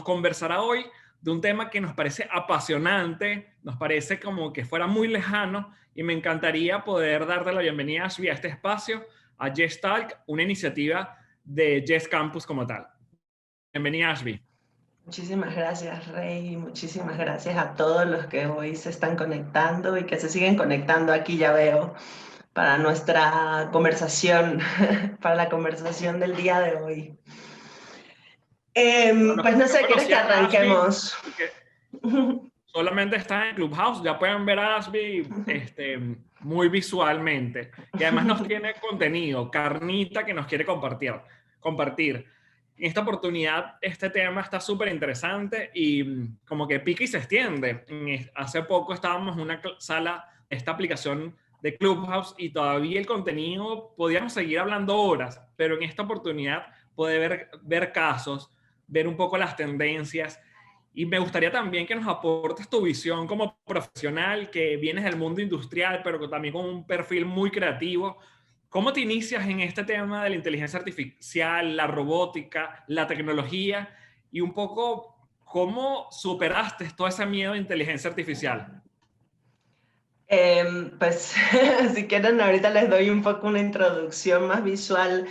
conversará hoy de un tema que nos parece apasionante, nos parece como que fuera muy lejano y me encantaría poder darte la bienvenida, Ashby, a este espacio, a Yes Talk, una iniciativa de Yes Campus como tal. Bienvenida, Ashby. Muchísimas gracias, Rey. Muchísimas gracias a todos los que hoy se están conectando y que se siguen conectando aquí, ya veo, para nuestra conversación, para la conversación del día de hoy. Pues no Yo sé, ¿quieres conocí que a Ashby arranquemos? porque solamente está en Clubhouse, ya pueden ver a Ashby muy visualmente y además nos tiene contenido, carnita que nos quiere compartir. En esta oportunidad este tema está súper interesante y como que pica y se extiende. Hace poco estábamos en una sala, esta aplicación de Clubhouse y todavía el contenido, podíamos seguir hablando horas, pero en esta oportunidad poder ver casos, ver un poco las tendencias. Y me gustaría también que nos aportes tu visión como profesional, que vienes del mundo industrial, pero también con un perfil muy creativo. ¿Cómo te inicias en este tema de la inteligencia artificial, la robótica, la tecnología y un poco cómo superaste todo ese miedo de inteligencia artificial? Pues si quieren ahorita les doy un poco una introducción más visual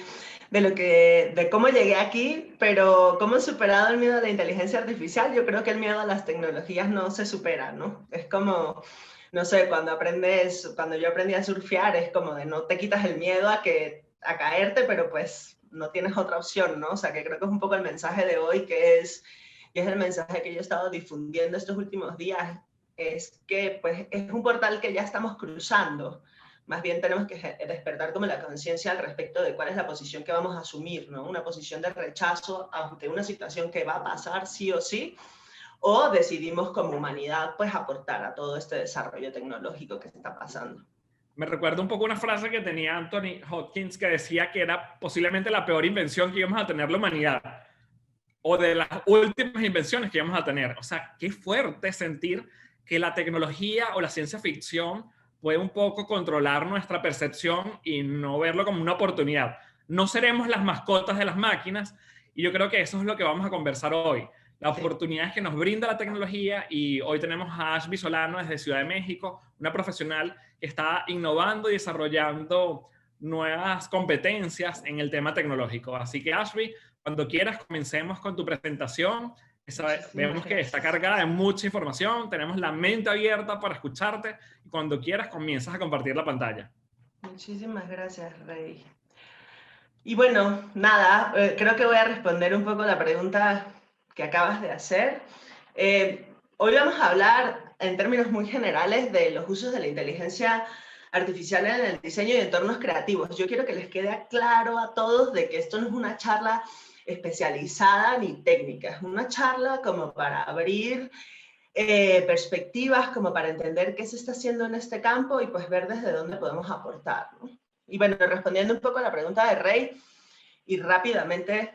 de cómo llegué aquí, pero cómo he superado el miedo a la inteligencia artificial. Yo creo que el miedo a las tecnologías no se supera, ¿no? Es como, no sé, cuando yo aprendí a surfear, es como de no te quitas el miedo a caerte, pero pues no tienes otra opción, ¿no? O sea, que creo que es un poco el mensaje de hoy, y es el mensaje que yo he estado difundiendo estos últimos días, es que pues es un portal que ya estamos cruzando. Más bien tenemos que despertar como la conciencia al respecto de cuál es la posición que vamos a asumir, ¿no? Una posición de rechazo ante una situación que va a pasar sí o sí, o decidimos como humanidad pues aportar a todo este desarrollo tecnológico que se está pasando. Me recuerda un poco una frase que tenía Anthony Hopkins que decía que era posiblemente la peor invención que íbamos a tener la humanidad, o de las últimas invenciones que vamos a tener. O sea, qué fuerte sentir que la tecnología o la ciencia ficción puede un poco controlar nuestra percepción y no verlo como una oportunidad. No seremos las mascotas de las máquinas y yo creo que eso es lo que vamos a conversar hoy. La Sí. oportunidad que nos brinda la tecnología y hoy tenemos a Ashby Solano desde Ciudad de México, una profesional que está innovando y desarrollando nuevas competencias en el tema tecnológico. Así que Ashby, cuando quieras, comencemos con tu presentación. Muchísimas Vemos que está gracias. cargada de mucha información, tenemos la mente abierta para escucharte y cuando quieras comienzas a compartir la pantalla. Muchísimas gracias, Rey. Y bueno, nada, creo que voy a responder un poco la pregunta que acabas de hacer. Hoy vamos a hablar en términos muy generales de los usos de la inteligencia artificial en el diseño y entornos creativos. Yo quiero que les quede claro a todos de que esto no es una charla especializada ni técnica, es una charla como para abrir perspectivas, como para entender qué se está haciendo en este campo y pues ver desde dónde podemos aportar, ¿no? Y bueno, respondiendo un poco a la pregunta de Rey, y rápidamente,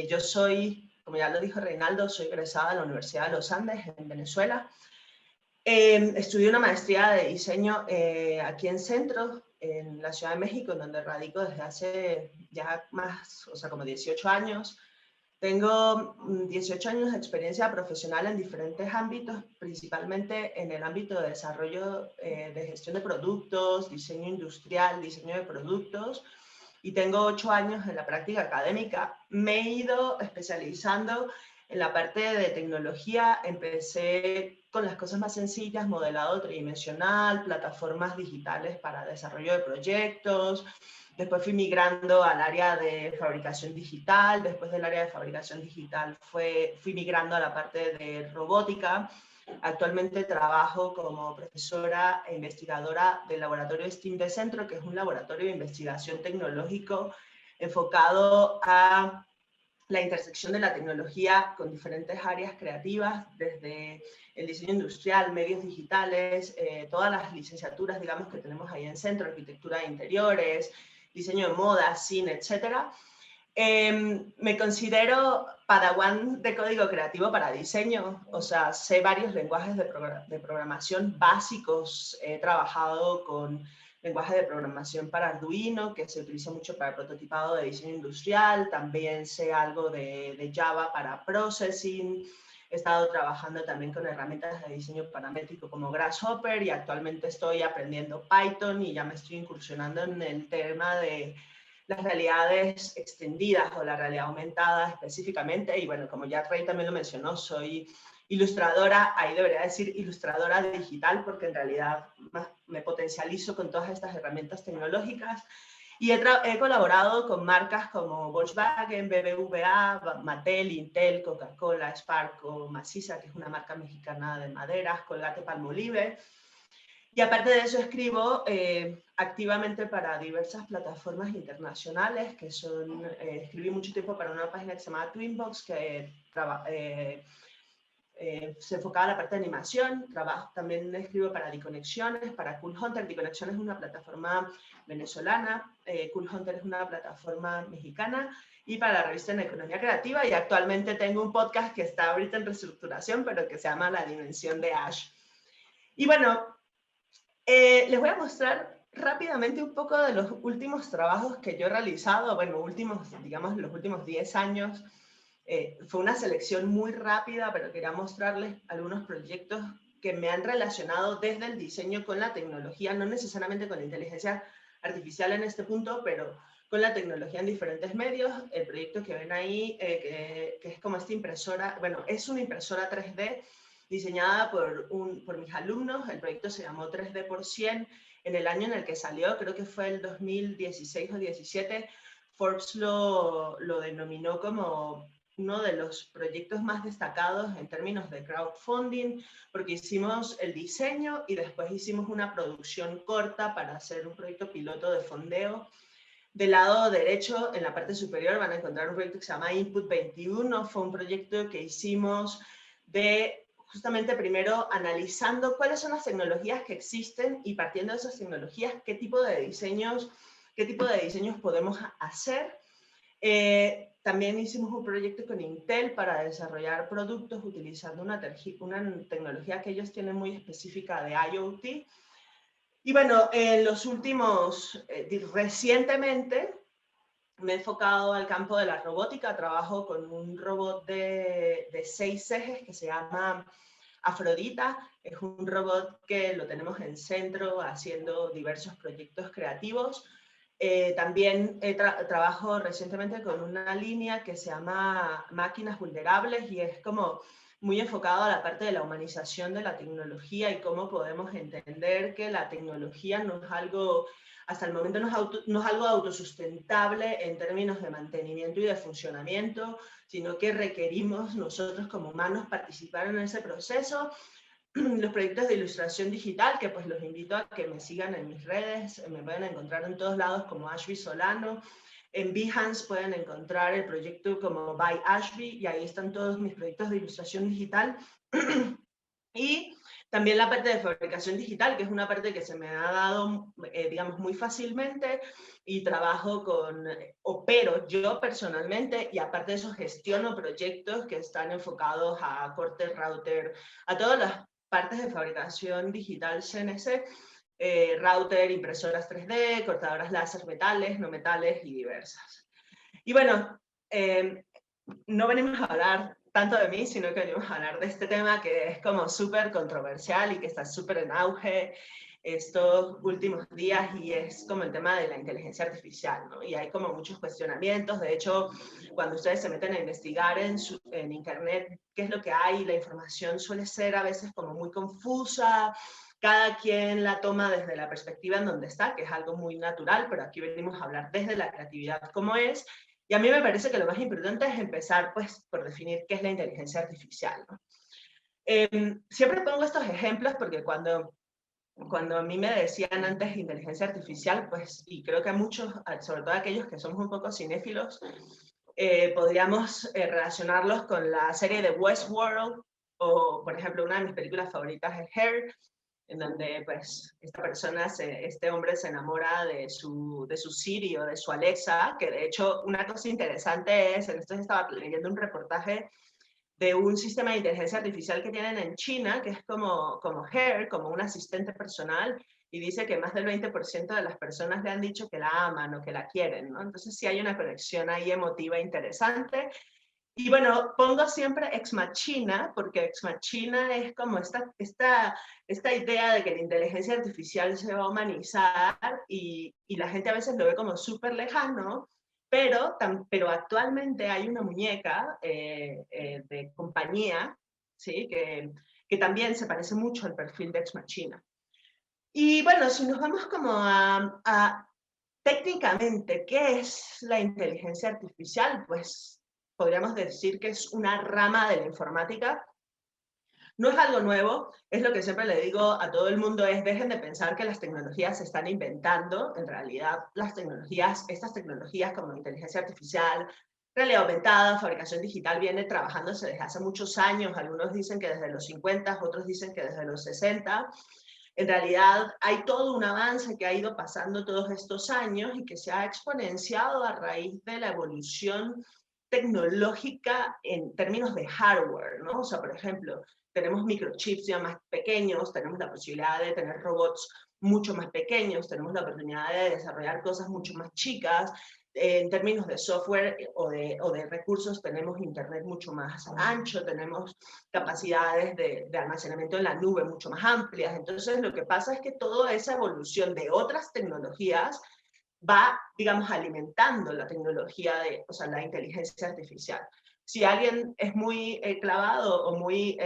yo soy, como ya lo dijo Reinaldo, soy egresada de la Universidad de los Andes en Venezuela. Estudié una maestría de diseño aquí en Centro, en la Ciudad de México, en donde radico desde hace ya más, o sea, como 18 años. Tengo 18 años de experiencia profesional en diferentes ámbitos, principalmente en el ámbito de desarrollo de gestión de productos, diseño industrial, diseño de productos, y tengo 8 años en la práctica académica. Me he ido especializando en la parte de tecnología. Empecé con las cosas más sencillas, modelado tridimensional, plataformas digitales para desarrollo de proyectos. Después fui migrando al área de fabricación digital. Después del área de fabricación digital fui migrando a la parte de robótica. Actualmente trabajo como profesora e investigadora del laboratorio STEAM de Centro, que es un laboratorio de investigación tecnológico enfocado a la intersección de la tecnología con diferentes áreas creativas, desde el diseño industrial, medios digitales, todas las licenciaturas, digamos, que tenemos ahí en Centro, arquitectura de interiores, diseño de moda, cine, etcétera. Me considero padawan de código creativo para diseño, o sea, sé varios lenguajes de programación básicos, he trabajado con lenguaje de programación para Arduino, que se utiliza mucho para prototipado de diseño industrial. También sé algo de Java para processing. He estado trabajando también con herramientas de diseño paramétrico como Grasshopper y actualmente estoy aprendiendo Python y ya me estoy incursionando en el tema de las realidades extendidas o la realidad aumentada específicamente. Y bueno, como ya Rey también lo mencionó, soy ilustradora, ahí debería decir ilustradora digital, porque en realidad me potencializo con todas estas herramientas tecnológicas. Y he colaborado con marcas como Volkswagen, BBVA, Mattel, Intel, Coca-Cola, Sparco, Maciza, que es una marca mexicana de maderas, Colgate Palmolive. Y aparte de eso escribo activamente para diversas plataformas internacionales, que son, escribí mucho tiempo para una página que se llama Twinbox, que se enfocaba en la parte de animación. También escribo para Diconexiones, para Cool Hunter. Diconexiones es una plataforma venezolana, Cool Hunter es una plataforma mexicana, y para la revista en Economía Creativa. Y actualmente tengo un podcast que está ahorita en reestructuración, pero que se llama La Dimensión de Ash. Y bueno, les voy a mostrar rápidamente un poco de los últimos trabajos que yo he realizado. Bueno, digamos, los últimos 10 años. Fue una selección muy rápida, pero quería mostrarles algunos proyectos que me han relacionado desde el diseño con la tecnología, no necesariamente con la inteligencia artificial en este punto, pero con la tecnología en diferentes medios. El proyecto que ven ahí, que es como esta impresora, bueno, es una impresora 3D diseñada por mis alumnos. El proyecto se llamó 3D por 100. En el año en el que salió, creo que fue el 2016 o 17, Forbes lo denominó como uno de los proyectos más destacados en términos de crowdfunding, porque hicimos el diseño y después hicimos una producción corta para hacer un proyecto piloto de fondeo. Del lado derecho, en la parte superior, van a encontrar un proyecto que se llama Input 21. Fue un proyecto que hicimos de justamente primero analizando cuáles son las tecnologías que existen y partiendo de esas tecnologías, qué tipo de diseños podemos hacer. También hicimos un proyecto con Intel para desarrollar productos utilizando una tecnología que ellos tienen muy específica de IoT. Y bueno, recientemente me he enfocado al campo de la robótica. Trabajo con un robot de 6 ejes que se llama Afrodita. Es un robot que lo tenemos en centro haciendo diversos proyectos creativos. También trabajo recientemente con una línea que se llama Máquinas Vulnerables y es como muy enfocado a la parte de la humanización de la tecnología y cómo podemos entender que la tecnología no es algo, hasta el momento no es algo autosustentable en términos de mantenimiento y de funcionamiento, sino que requerimos nosotros como humanos participar en ese proceso. Los proyectos de ilustración digital, que pues los invito a que me sigan en mis redes, me pueden encontrar en todos lados como Ashby Solano. En Behance pueden encontrar el proyecto como By Ashby y ahí están todos mis proyectos de ilustración digital. Y también la parte de fabricación digital, que es una parte que se me ha dado, digamos, muy fácilmente, y opero yo personalmente, y aparte de eso gestiono proyectos que están enfocados a corte, router, a todas las partes de fabricación digital CNC, router, impresoras 3D, cortadoras láser, metales, no metales y diversas. Y bueno, no venimos a hablar tanto de mí, sino que venimos a hablar de este tema que es como súper controversial y que está súper en auge estos últimos días, y es como el tema de la inteligencia artificial, ¿no? Y hay como muchos cuestionamientos. De hecho, cuando ustedes se meten a investigar en internet qué es lo que hay, la información suele ser a veces como muy confusa. Cada quien la toma desde la perspectiva en donde está, que es algo muy natural, pero aquí venimos a hablar desde la creatividad como es. Y a mí me parece que lo más importante es empezar pues, por definir qué es la inteligencia artificial, ¿no? Siempre pongo estos ejemplos porque cuando a mí me decían antes inteligencia artificial, pues, y creo que a muchos, sobre todo aquellos que somos un poco cinéfilos, podríamos relacionarlos con la serie de Westworld, o por ejemplo una de mis películas favoritas es Her, en donde pues este hombre se enamora de su Siri o de su Alexa, que de hecho una cosa interesante es, en esto estaba leyendo un reportaje de un sistema de inteligencia artificial que tienen en China, que es como Her, como un asistente personal, y dice que más del 20% de las personas le han dicho que la aman o que la quieren, ¿no? Entonces sí hay una conexión ahí emotiva interesante. Y bueno, pongo siempre Ex Machina, porque Ex Machina es como esta idea de que la inteligencia artificial se va a humanizar y la gente a veces lo ve como súper lejano, pero actualmente hay una muñeca de compañía, ¿sí? Que también se parece mucho al perfil de Ex Machina. Y bueno, si nos vamos como a técnicamente, ¿qué es la inteligencia artificial? Pues podríamos decir que es una rama de la informática. No es algo nuevo, es lo que siempre le digo a todo el mundo, es dejen de pensar que las tecnologías se están inventando. En realidad, estas tecnologías como inteligencia artificial, realidad aumentada, fabricación digital, viene trabajándose desde hace muchos años. Algunos dicen que desde los 50, otros dicen que desde los 60. En realidad hay todo un avance que ha ido pasando todos estos años y que se ha exponenciado a raíz de la evolución tecnológica en términos de hardware, ¿no? O sea, por ejemplo, tenemos microchips ya más pequeños, tenemos la posibilidad de tener robots mucho más pequeños, tenemos la oportunidad de desarrollar cosas mucho más chicas. En términos de software o de recursos, tenemos internet mucho más ancho, tenemos capacidades de almacenamiento en la nube mucho más amplias. Entonces, lo que pasa es que toda esa evolución de otras tecnologías va, digamos, alimentando la tecnología o sea, la inteligencia artificial. Si alguien es muy clavado o muy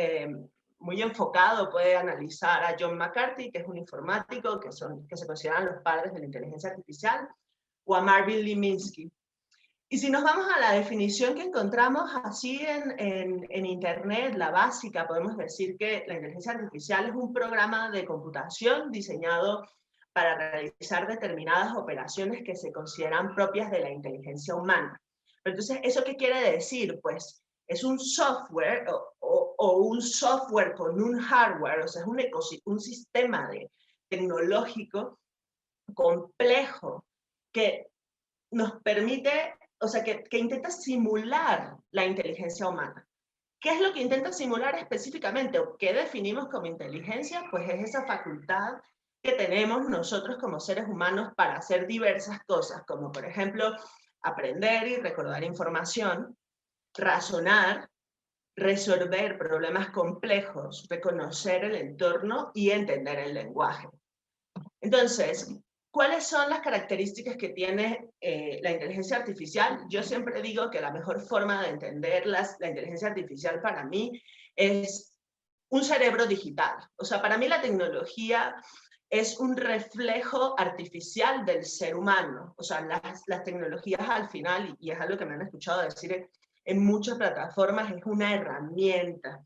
enfocado, puede analizar a John McCarthy, que es un informático, que se consideran los padres de la inteligencia artificial, o a Marvin Lee Minsky. Y si nos vamos a la definición que encontramos así en Internet, la básica, podemos decir que la inteligencia artificial es un programa de computación diseñado para realizar determinadas operaciones que se consideran propias de la inteligencia humana. Pero entonces, ¿eso qué quiere decir? Pues es un software o un software con un hardware, o sea, es un sistema tecnológico complejo que nos permite, o sea, que intenta simular la inteligencia humana. ¿Qué es lo que intenta simular específicamente o qué definimos como inteligencia? Pues es esa facultad que tenemos nosotros como seres humanos para hacer diversas cosas, como por ejemplo aprender y recordar información, razonar, resolver problemas complejos, reconocer el entorno y entender el lenguaje. Entonces, ¿cuáles son las características que tiene la inteligencia artificial? Yo siempre digo que la mejor forma de entender la inteligencia artificial para mí es un cerebro digital. O sea, para mí la tecnología es un reflejo artificial del ser humano. O sea, las tecnologías al final, y es algo que me han escuchado decir en muchas plataformas, es una herramienta.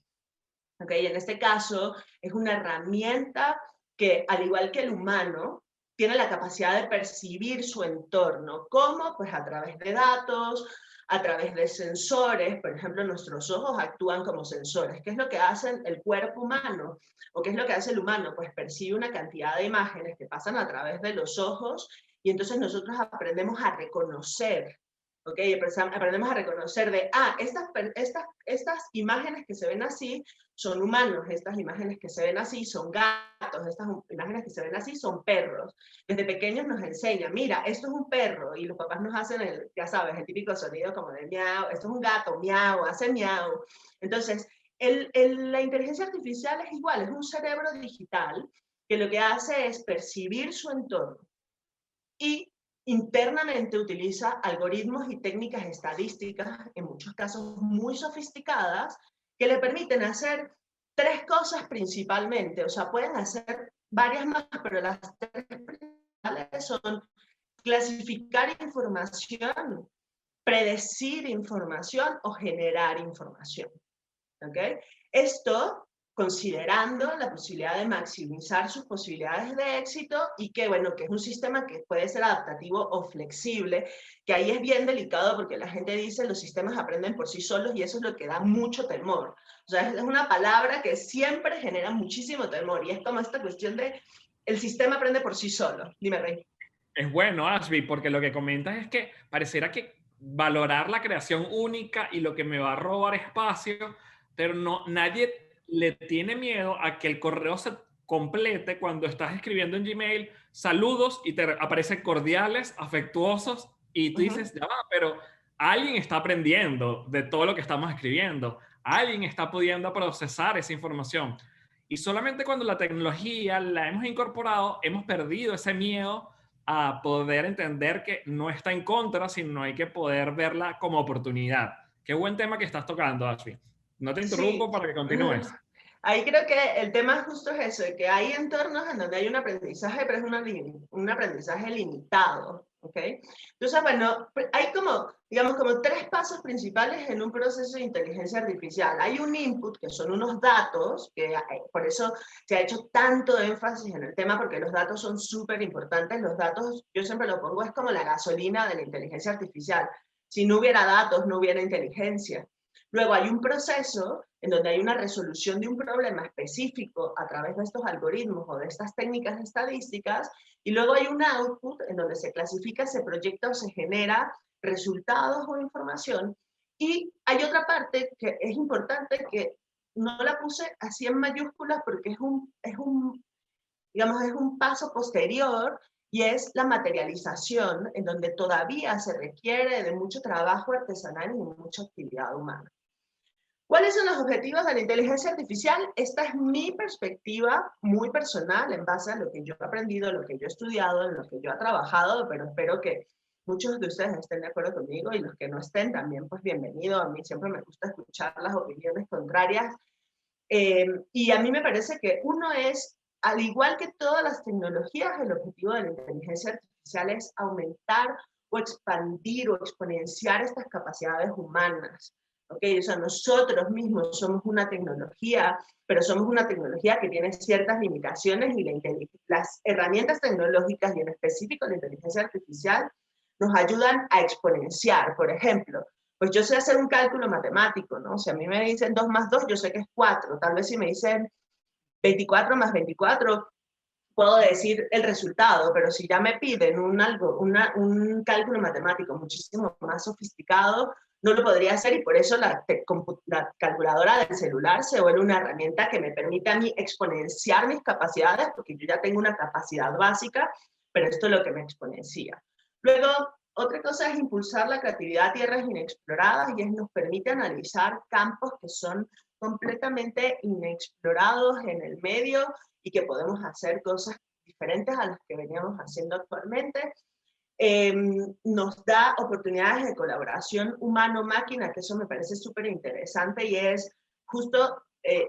¿Okay? En este caso, es una herramienta que, al igual que el humano, tiene la capacidad de percibir su entorno. ¿Cómo? Pues a través de datos, a través de sensores. Por ejemplo, nuestros ojos actúan como sensores. ¿Qué es lo que hace el cuerpo humano? ¿O qué es lo que hace el humano? Pues percibe una cantidad de imágenes que pasan a través de los ojos y entonces nosotros aprendemos a reconocer. ¿Okay? Aprendemos a reconocer estas imágenes que se ven así son humanos, estas imágenes que se ven así son gatos, estas imágenes que se ven así son perros. Desde pequeños nos enseñan, mira, esto es un perro, y los papás nos hacen ya sabes, el típico sonido como de miau, esto es un gato, miau, hace miau. Entonces, la inteligencia artificial es igual, es un cerebro digital que lo que hace es percibir su entorno y internamente utiliza algoritmos y técnicas estadísticas, en muchos casos muy sofisticadas, que le permiten hacer tres cosas principalmente. O sea, pueden hacer varias más, pero las tres principales son clasificar información, predecir información o generar información. ¿Okay? Esto considerando la posibilidad de maximizar sus posibilidades de éxito y que, bueno, que es un sistema que puede ser adaptativo o flexible, que ahí es bien delicado porque la gente dice los sistemas aprenden por sí solos y eso es lo que da mucho temor. O sea, es una palabra que siempre genera muchísimo temor y es como esta cuestión de el sistema aprende por sí solo. Dime, Rey. Es bueno, Ashby, porque lo que comentas es que pareciera que valorar la creación única y lo que me va a robar espacio pero no, nadie le tiene miedo a que el correo se complete cuando estás escribiendo en Gmail saludos y te aparecen cordiales, afectuosos y tú Ujú. dices, ya va, pero alguien está aprendiendo de todo lo que estamos escribiendo, alguien está pudiendo procesar esa información. Y solamente cuando la tecnología la hemos incorporado, hemos perdido ese miedo a poder entender que no está en contra, sino hay que poder verla como oportunidad. Qué buen tema que estás tocando, Ashby. No te interrumpo Sí, para que continúes. ahí creo que el tema justo es eso, de que hay entornos en donde hay un aprendizaje, pero es un aprendizaje limitado, ¿ok? Entonces, bueno, hay como, digamos, como tres pasos principales en un proceso de inteligencia artificial. Hay un input, que son unos datos, que por eso se ha hecho tanto énfasis en el tema, porque los datos son súper importantes. Los datos, yo siempre lo pongo, es como la gasolina de la inteligencia artificial. Si no hubiera datos, no hubiera inteligencia. Luego hay un proceso en donde hay una resolución de un problema específico a través de estos algoritmos o de estas técnicas estadísticas, y luego hay un output en donde se clasifica, se proyecta o se genera resultados o información. Y hay otra parte que es importante, que no la puse así en mayúsculas porque digamos, es un paso posterior, y es la materialización, en donde todavía se requiere de mucho trabajo artesanal y mucha actividad humana. ¿Cuáles son los objetivos de la inteligencia artificial? Esta es mi perspectiva muy personal en base a lo que yo he aprendido, lo que yo he estudiado, en lo que yo he trabajado, pero espero que muchos de ustedes estén de acuerdo conmigo, y los que no estén también, pues bienvenido. A mí siempre me gusta escuchar las opiniones contrarias. Y a mí me parece que uno es, al igual que todas las tecnologías, el objetivo de la inteligencia artificial es aumentar o expandir o exponenciar estas capacidades humanas. ¿Okay? O sea, nosotros mismos somos una tecnología, pero somos una tecnología que tiene ciertas limitaciones, y las herramientas tecnológicas, y en específico la inteligencia artificial, nos ayudan a exponenciar. Por ejemplo, pues yo sé hacer un cálculo matemático, ¿no? Si a mí me dicen 2 más 2, yo sé que es 4. Tal vez si me dicen 24 más 24, puedo decir el resultado, pero si ya me piden un cálculo matemático muchísimo más sofisticado, no lo podría hacer, y por eso la calculadora del celular se vuelve una herramienta que me permite a mí exponenciar mis capacidades, porque yo ya tengo una capacidad básica, pero esto es lo que me exponencia. Luego, otra cosa es impulsar la creatividad a tierras inexploradas, y nos permite analizar campos que son completamente inexplorados en el medio, y que podemos hacer cosas diferentes a las que veníamos haciendo actualmente. Nos da oportunidades de colaboración humano-máquina, que eso me parece súper interesante, y es justo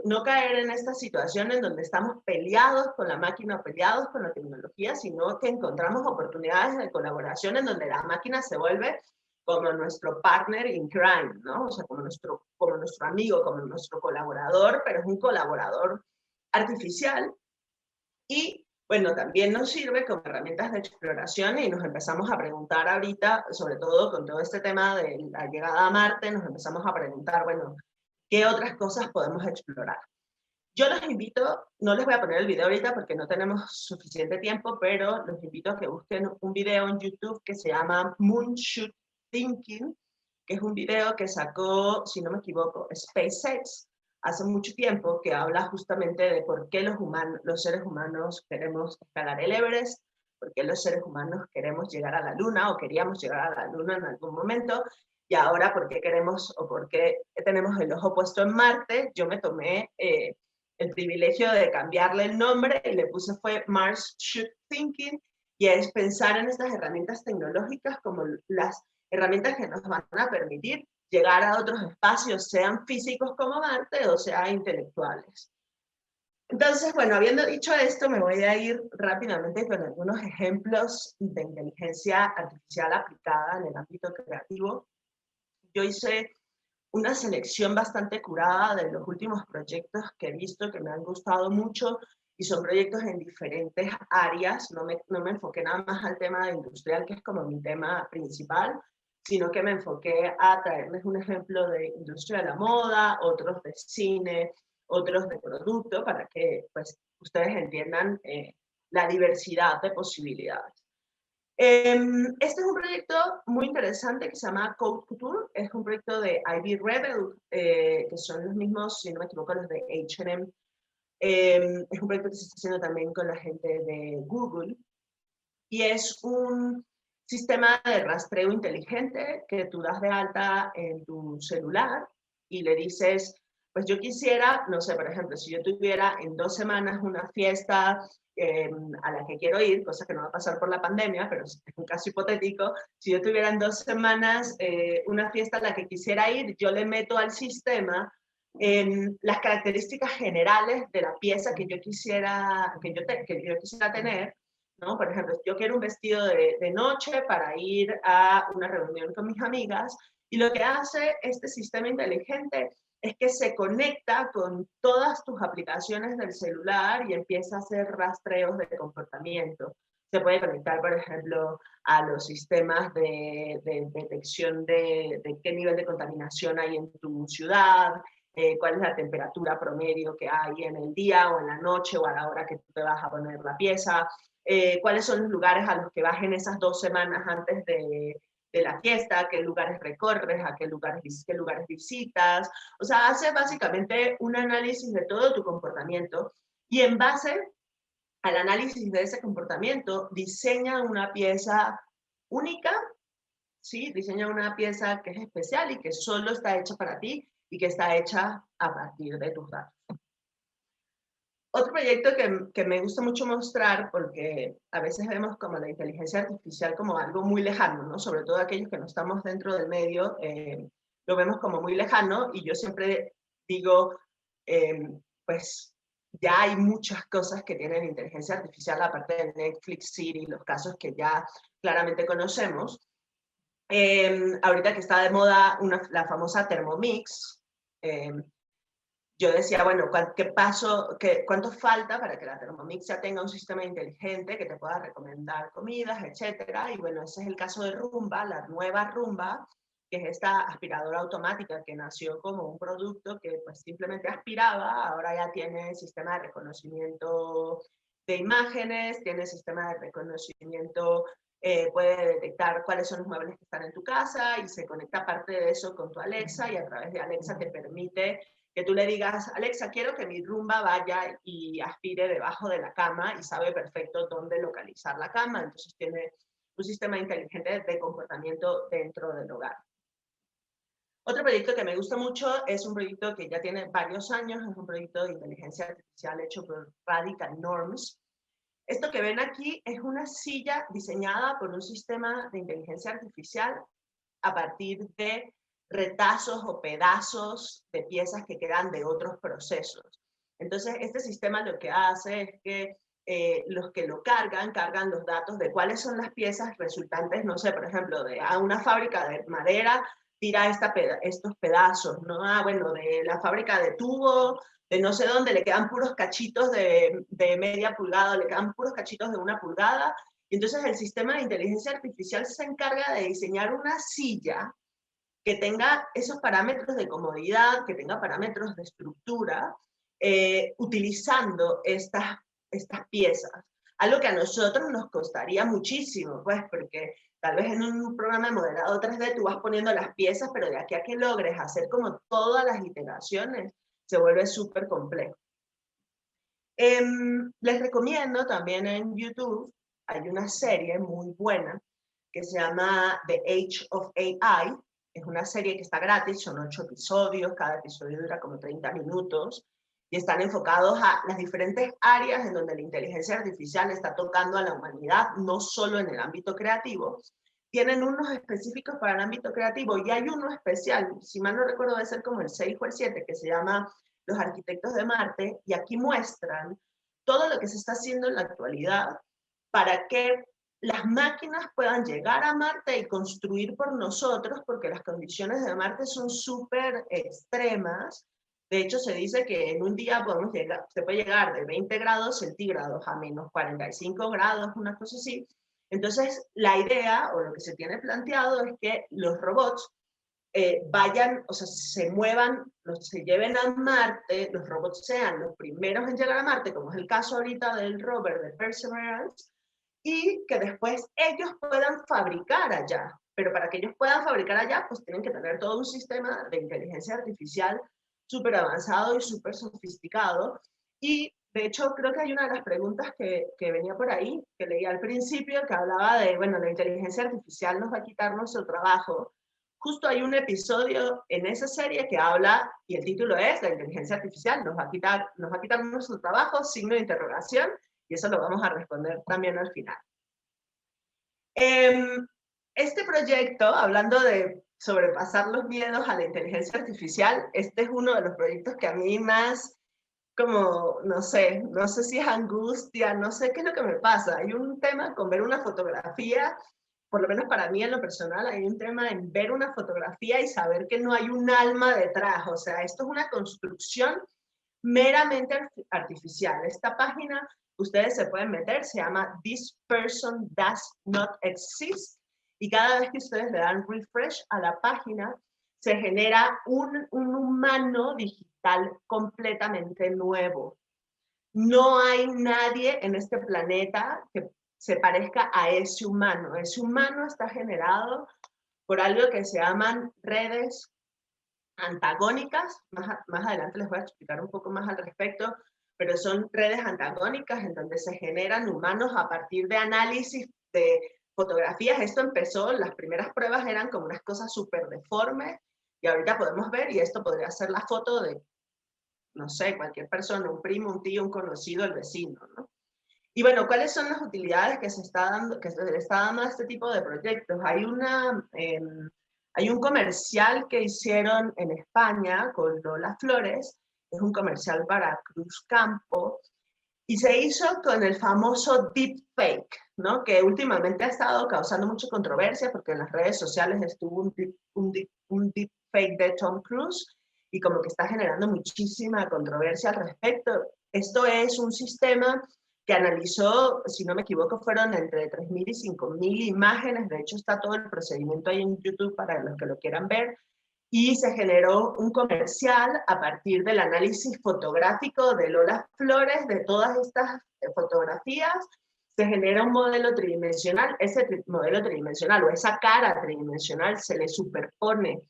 no caer en esta situación en donde estamos peleados con la máquina o peleados con la tecnología, sino que encontramos oportunidades de colaboración en donde la máquina se vuelve como nuestro partner in crime, ¿no? O sea, como nuestro amigo, como nuestro colaborador, pero es un colaborador artificial. Y bueno, también nos sirve como herramientas de exploración, y nos empezamos a preguntar ahorita, sobre todo con todo este tema de la llegada a Marte, nos empezamos a preguntar, bueno, ¿qué otras cosas podemos explorar? Yo los invito, no les voy a poner el video ahorita porque no tenemos suficiente tiempo, pero los invito a que busquen un video en YouTube que se llama Moonshot Thinking, que es un video que sacó, si no me equivoco, SpaceX hace mucho tiempo, que habla justamente de por qué los seres humanos queremos escalar el Everest, por qué los seres humanos queremos llegar a la Luna, o queríamos llegar a la Luna en algún momento, y ahora por qué queremos, o por qué tenemos el ojo puesto en Marte. Yo me tomé el privilegio de cambiarle el nombre, y le puse fue Mars Should Thinking, y es pensar en estas herramientas tecnológicas como las herramientas que nos van a permitir llegar a otros espacios, sean físicos como Marte o sean intelectuales. Entonces, bueno, habiendo dicho esto, me voy a ir rápidamente con algunos ejemplos de inteligencia artificial aplicada en el ámbito creativo. Yo hice una selección bastante curada de los últimos proyectos que he visto que me han gustado mucho, y son proyectos en diferentes áreas. No me enfoqué nada más al tema de industrial, que es como mi tema principal, sino que me enfoqué a traerles un ejemplo de industria de la moda, otros de cine, otros de producto, para que pues ustedes entiendan la diversidad de posibilidades. Este es un proyecto muy interesante que se llama Code Couture. Es un proyecto de ID Rebel, que son los mismos, si no me equivoco, los de H&M. Es un proyecto que se está haciendo también con la gente de Google. Y es un sistema de rastreo inteligente que tú das de alta en tu celular y le dices, pues yo quisiera, no sé, por ejemplo, si yo tuviera en 2 semanas una fiesta a la que quiero ir, cosa que no va a pasar por la pandemia, pero es un caso hipotético, si yo tuviera en 2 semanas una fiesta a la que quisiera ir, yo le meto al sistema las características generales de la pieza que yo quisiera, que yo quisiera tener, ¿no? Por ejemplo, yo quiero un vestido de noche para ir a una reunión con mis amigas, y lo que hace este sistema inteligente es que se conecta con todas tus aplicaciones del celular y empieza a hacer rastreos de comportamiento. Se puede conectar, por ejemplo, a los sistemas de detección de qué nivel de contaminación hay en tu ciudad, cuál es la temperatura promedio que hay en el día o en la noche o a la hora que tú te vas a poner la pieza, cuáles son los lugares a los que vas en esas 2 semanas antes de la fiesta, qué lugares recorres, qué lugares visitas. O sea, hace básicamente un análisis de todo tu comportamiento y en base al análisis de ese comportamiento diseña una pieza única, ¿sí? Diseña una pieza que es especial y que solo está hecha para ti y que está hecha a partir de tus datos. Otro proyecto que me gusta mucho mostrar, porque a veces vemos como la inteligencia artificial como algo muy lejano, ¿no? Sobre todo aquellos que no estamos dentro del medio, lo vemos como muy lejano, y yo siempre digo, pues ya hay muchas cosas que tienen inteligencia artificial, aparte de Netflix, Siri, los casos que ya claramente conocemos. Ahorita que está de moda la famosa Thermomix, yo decía, bueno, ¿cuánto falta para que la Thermomix ya tenga un sistema inteligente que te pueda recomendar comidas, etcétera? Y bueno, ese es el caso de Roomba, la nueva Roomba, que es esta aspiradora automática que nació como un producto que pues simplemente aspiraba, ahora ya tiene sistema de reconocimiento de imágenes, tiene sistema de reconocimiento, puede detectar cuáles son los muebles que están en tu casa y se conecta aparte de eso con tu Alexa, y a través de Alexa te permite que tú le digas, Alexa, quiero que mi Roomba vaya y aspire debajo de la cama, y sabe perfecto dónde localizar la cama. Entonces tiene un sistema inteligente de comportamiento dentro del hogar. Otro proyecto que me gusta mucho es un proyecto que ya tiene varios años, es un proyecto de inteligencia artificial hecho por Radical Norms. Esto que ven aquí es una silla diseñada por un sistema de inteligencia artificial a partir de retazos o pedazos de piezas que quedan de otros procesos. Entonces, este sistema lo que hace es que los que lo cargan los datos de cuáles son las piezas resultantes, no sé, por ejemplo, de una fábrica de madera tira estos pedazos, ¿no? Bueno, de la fábrica de tubo, de no sé dónde, le quedan puros cachitos de media pulgada, le quedan puros cachitos de 1 pulgada, y entonces el sistema de inteligencia artificial se encarga de diseñar una silla que tenga esos parámetros de comodidad, que tenga parámetros de estructura, utilizando estas piezas. Algo que a nosotros nos costaría muchísimo, pues, porque tal vez en un programa de modelado 3D tú vas poniendo las piezas, pero de aquí a que logres hacer como todas las iteraciones, se vuelve súper complejo. Les recomiendo también en YouTube, hay una serie muy buena que se llama The Age of AI. Es una serie que está gratis, son 8 episodios, cada episodio dura como 30 minutos y están enfocados a las diferentes áreas en donde la inteligencia artificial está tocando a la humanidad, no solo en el ámbito creativo. Tienen unos específicos para el ámbito creativo y hay uno especial, si mal no recuerdo debe ser como el 6 o el 7, que se llama Los Arquitectos de Marte, y aquí muestran todo lo que se está haciendo en la actualidad para que las máquinas puedan llegar a Marte y construir por nosotros, porque las condiciones de Marte son súper extremas. De hecho, se dice que en un día se puede llegar de 20 grados centígrados a menos 45 grados, una cosa así. Entonces, la idea, o lo que se tiene planteado, es que los robots vayan, o sea, se muevan, se lleven a Marte, los robots sean los primeros en llegar a Marte, como es el caso ahorita del rover de Perseverance, y que después ellos puedan fabricar allá. Pero para que ellos puedan fabricar allá, pues tienen que tener todo un sistema de inteligencia artificial súper avanzado y súper sofisticado. Y de hecho, creo que hay una de las preguntas que venía por ahí, que leí al principio, que hablaba de, bueno, la inteligencia artificial nos va a quitar nuestro trabajo. Justo hay un episodio en esa serie que habla, y el título es, la inteligencia artificial nos va a quitar nuestro trabajo, signo de interrogación, y eso lo vamos a responder también al final. Este proyecto, hablando de sobrepasar los miedos a la inteligencia artificial, este es uno de los proyectos que a mí más, como, no sé si es angustia, no sé qué es lo que me pasa. Hay un tema con ver una fotografía, por lo menos para mí en lo personal, hay un tema en ver una fotografía y saber que no hay un alma detrás. O sea, esto es una construcción meramente artificial. Esta página, ustedes se pueden meter, se llama This Person Does Not Exist, y cada vez que ustedes le dan refresh a la página, se genera un humano digital completamente nuevo. No hay nadie en este planeta que se parezca a ese humano. Ese humano está generado por algo que se llaman redes antagónicas. Más adelante les voy a explicar un poco más al respecto, pero son redes antagónicas en donde se generan humanos a partir de análisis de fotografías. Esto empezó, las primeras pruebas eran como unas cosas súper deformes, y ahorita podemos ver, y esto podría ser la foto de, no sé, cualquier persona, un primo, un tío, un conocido, el vecino, ¿no? Y bueno, ¿cuáles son las utilidades que se le está dando a este tipo de proyectos? Hay un comercial que hicieron en España con Lola Flores, es un comercial para Cruz Campo, y se hizo con el famoso deepfake, ¿no? Que últimamente ha estado causando mucha controversia porque en las redes sociales estuvo un deepfake de Tom Cruise, y como que está generando muchísima controversia al respecto. Esto es un sistema que analizó, si no me equivoco, fueron entre 3.000 y 5.000 imágenes. De hecho, está todo el procedimiento ahí en YouTube para los que lo quieran ver. Y se generó un comercial a partir del análisis fotográfico de Lola Flores, de todas estas fotografías. Se genera un modelo tridimensional. Ese modelo tridimensional o esa cara tridimensional se le superpone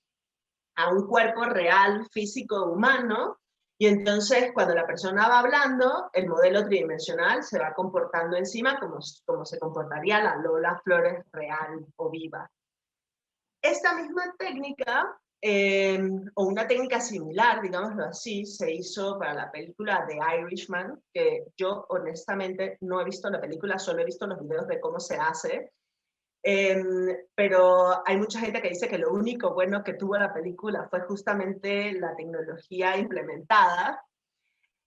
a un cuerpo real, físico, humano, y entonces cuando la persona va hablando, el modelo tridimensional se va comportando encima como se comportaría la Lola Flores real o viva. Esta misma técnica, o una técnica similar, digámoslo así, se hizo para la película The Irishman, que yo honestamente no he visto la película, solo he visto los videos de cómo se hace. Pero hay mucha gente que dice que lo único bueno que tuvo la película fue justamente la tecnología implementada.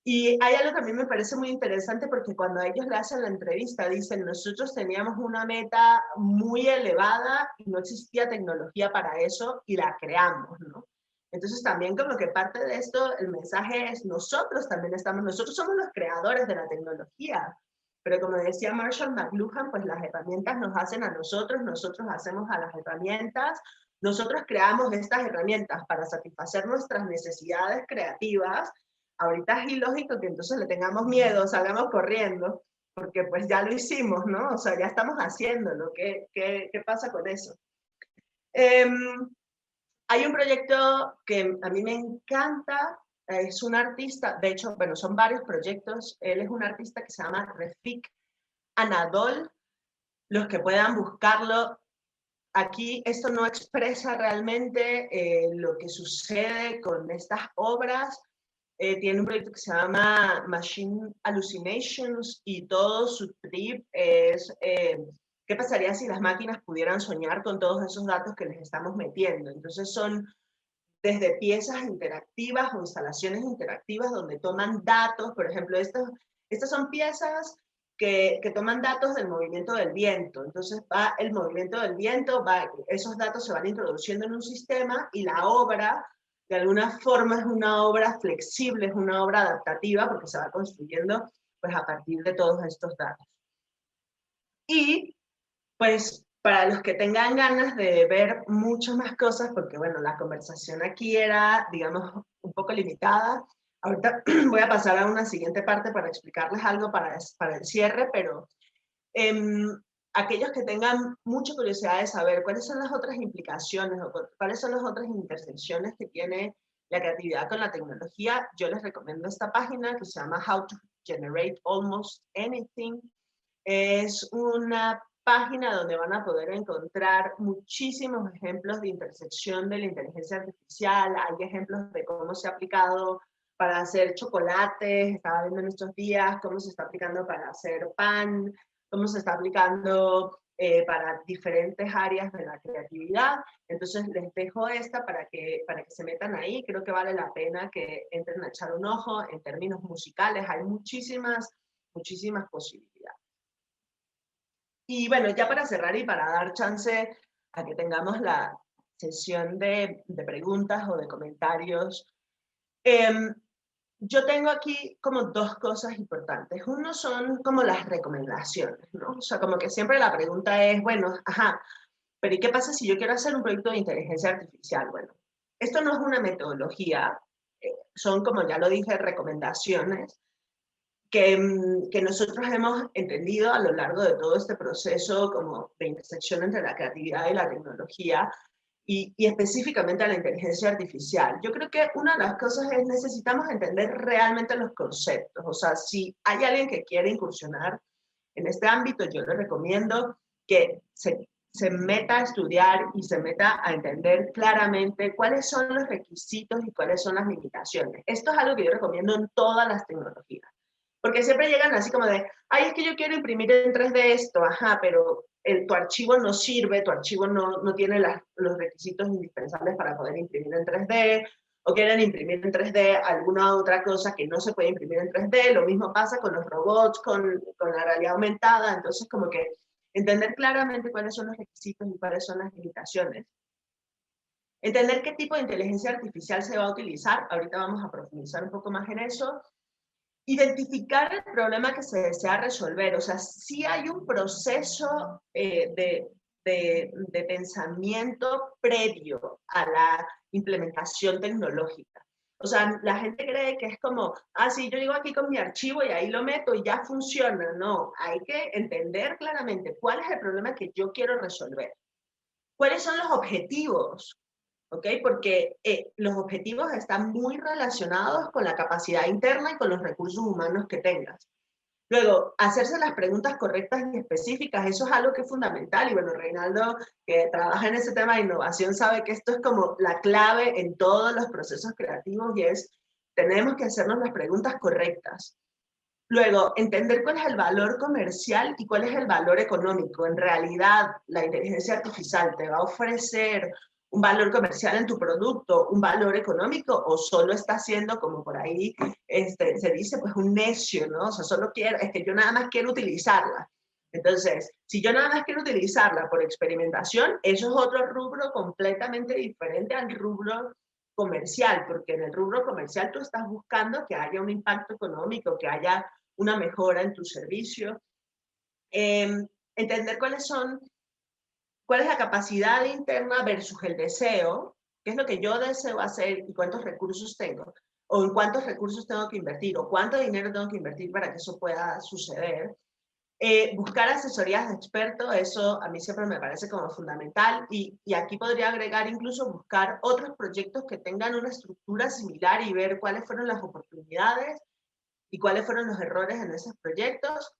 Y hay algo que a mí me parece muy interesante, porque cuando a ellos le hacen la entrevista dicen, nosotros teníamos una meta muy elevada y no existía tecnología para eso y la creamos, ¿no? Entonces también como que parte de esto, el mensaje es, nosotros somos los creadores de la tecnología. Pero como decía Marshall McLuhan, pues las herramientas nos hacen a nosotros hacemos a las herramientas, nosotros creamos estas herramientas para satisfacer nuestras necesidades creativas. Ahorita es ilógico que entonces le tengamos miedo, salgamos corriendo, porque pues ya lo hicimos, ¿no? O sea, ya estamos haciéndolo. ¿Qué pasa con eso? Hay un proyecto que a mí me encanta, es un artista, de hecho, bueno, son varios proyectos. Él es un artista que se llama Refik Anadol. Los que puedan buscarlo, aquí esto no expresa realmente lo que sucede con estas obras. Tiene un proyecto que se llama Machine Hallucinations, y todo su trip es qué pasaría si las máquinas pudieran soñar con todos esos datos que les estamos metiendo. Entonces son desde piezas interactivas o instalaciones interactivas donde toman datos. Por ejemplo, estas son piezas que toman datos del movimiento del viento. Entonces va el movimiento del viento, esos datos se van introduciendo en un sistema, y la obra de alguna forma es una obra flexible, es una obra adaptativa, porque se va construyendo pues a partir de todos estos datos. Y pues para los que tengan ganas de ver muchas más cosas, porque bueno, la conversación aquí era, digamos, un poco limitada. Ahorita voy a pasar a una siguiente parte para explicarles algo para el cierre, pero Aquellos que tengan mucha curiosidad de saber cuáles son las otras implicaciones o cuáles son las otras intersecciones que tiene la creatividad con la tecnología, yo les recomiendo esta página que se llama How to Generate Almost Anything. Es una página donde van a poder encontrar muchísimos ejemplos de intersección de la inteligencia artificial. Hay ejemplos de cómo se ha aplicado para hacer chocolates, estaba viendo en estos días cómo se está aplicando para hacer pan, cómo se está aplicando para diferentes áreas de la creatividad. Entonces les dejo esta para que se metan ahí. Creo que vale la pena que entren a echar un ojo. En términos musicales hay muchísimas posibilidades. Y bueno, ya para cerrar y para dar chance a que tengamos la sesión de preguntas o de comentarios, yo tengo aquí como dos cosas importantes. Uno son como las recomendaciones, ¿no? O sea, como que siempre la pregunta es, bueno, ajá, pero ¿y qué pasa si yo quiero hacer un proyecto de inteligencia artificial? Bueno, esto no es una metodología, son, como ya lo dije, recomendaciones que nosotros hemos entendido a lo largo de todo este proceso como de intersección entre la creatividad y la tecnología, y específicamente a la inteligencia artificial. Yo creo que una de las cosas es necesitamos entender realmente los conceptos. O sea, si hay alguien que quiere incursionar en este ámbito, yo le recomiendo que se meta a estudiar y se meta a entender claramente cuáles son los requisitos y cuáles son las limitaciones. Esto es algo que yo recomiendo en todas las tecnologías. Porque siempre llegan así como de, ay, es que yo quiero imprimir en 3D esto, ajá, pero tu archivo no sirve, tu archivo no tiene los requisitos indispensables para poder imprimir en 3D, o quieren imprimir en 3D alguna otra cosa que no se puede imprimir en 3D. Lo mismo pasa con los robots, con la realidad aumentada. Entonces, como que entender claramente cuáles son los requisitos y cuáles son las limitaciones. Entender qué tipo de inteligencia artificial se va a utilizar. Ahorita vamos a profundizar un poco más en eso. Identificar el problema que se desea resolver. O sea, sí hay un proceso de pensamiento previo a la implementación tecnológica. O sea, la gente cree que es como, ah, sí, yo llego aquí con mi archivo y ahí lo meto y ya funciona. No, hay que entender claramente cuál es el problema que yo quiero resolver. ¿Cuáles son los objetivos? ¿Ok? Porque los objetivos están muy relacionados con la capacidad interna y con los recursos humanos que tengas. Luego, hacerse las preguntas correctas y específicas, eso es algo que es fundamental. Y bueno, Reinaldo, que trabaja en ese tema de innovación, sabe que esto es como la clave en todos los procesos creativos y es, tenemos que hacernos las preguntas correctas. Luego, entender cuál es el valor comercial y cuál es el valor económico. En realidad, la inteligencia artificial te va a ofrecer un valor comercial en tu producto, un valor económico, o solo está siendo, como por ahí se dice, pues un necio, ¿no? O sea, solo quiero, es que yo nada más quiero utilizarla. Entonces, si yo nada más quiero utilizarla por experimentación, eso es otro rubro completamente diferente al rubro comercial, porque en el rubro comercial tú estás buscando que haya un impacto económico, que haya una mejora en tu servicio. Entender cuál es la capacidad interna versus el deseo, qué es lo que yo deseo hacer y cuántos recursos tengo, o en cuántos recursos tengo que invertir, o cuánto dinero tengo que invertir para que eso pueda suceder. Buscar asesorías de expertos, eso a mí siempre me parece como fundamental, y aquí podría agregar incluso buscar otros proyectos que tengan una estructura similar y ver cuáles fueron las oportunidades y cuáles fueron los errores en esos proyectos.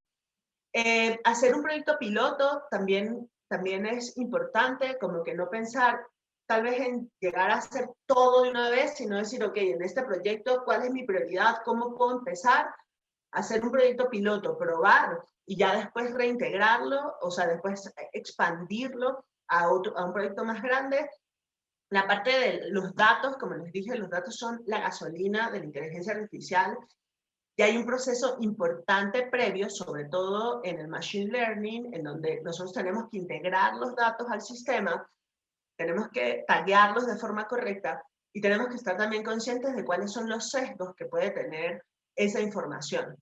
Hacer un proyecto piloto también es importante, como que no pensar tal vez en llegar a hacer todo de una vez, sino decir, ok, en este proyecto, ¿cuál es mi prioridad? ¿Cómo puedo empezar? Hacer un proyecto piloto, probar y ya después reintegrarlo, o sea, después expandirlo a un proyecto más grande. La parte de los datos, como les dije, los datos son la gasolina de la inteligencia artificial. Y hay un proceso importante previo, sobre todo en el machine learning, en donde nosotros tenemos que integrar los datos al sistema, tenemos que taguearlos de forma correcta y tenemos que estar también conscientes de cuáles son los sesgos que puede tener esa información.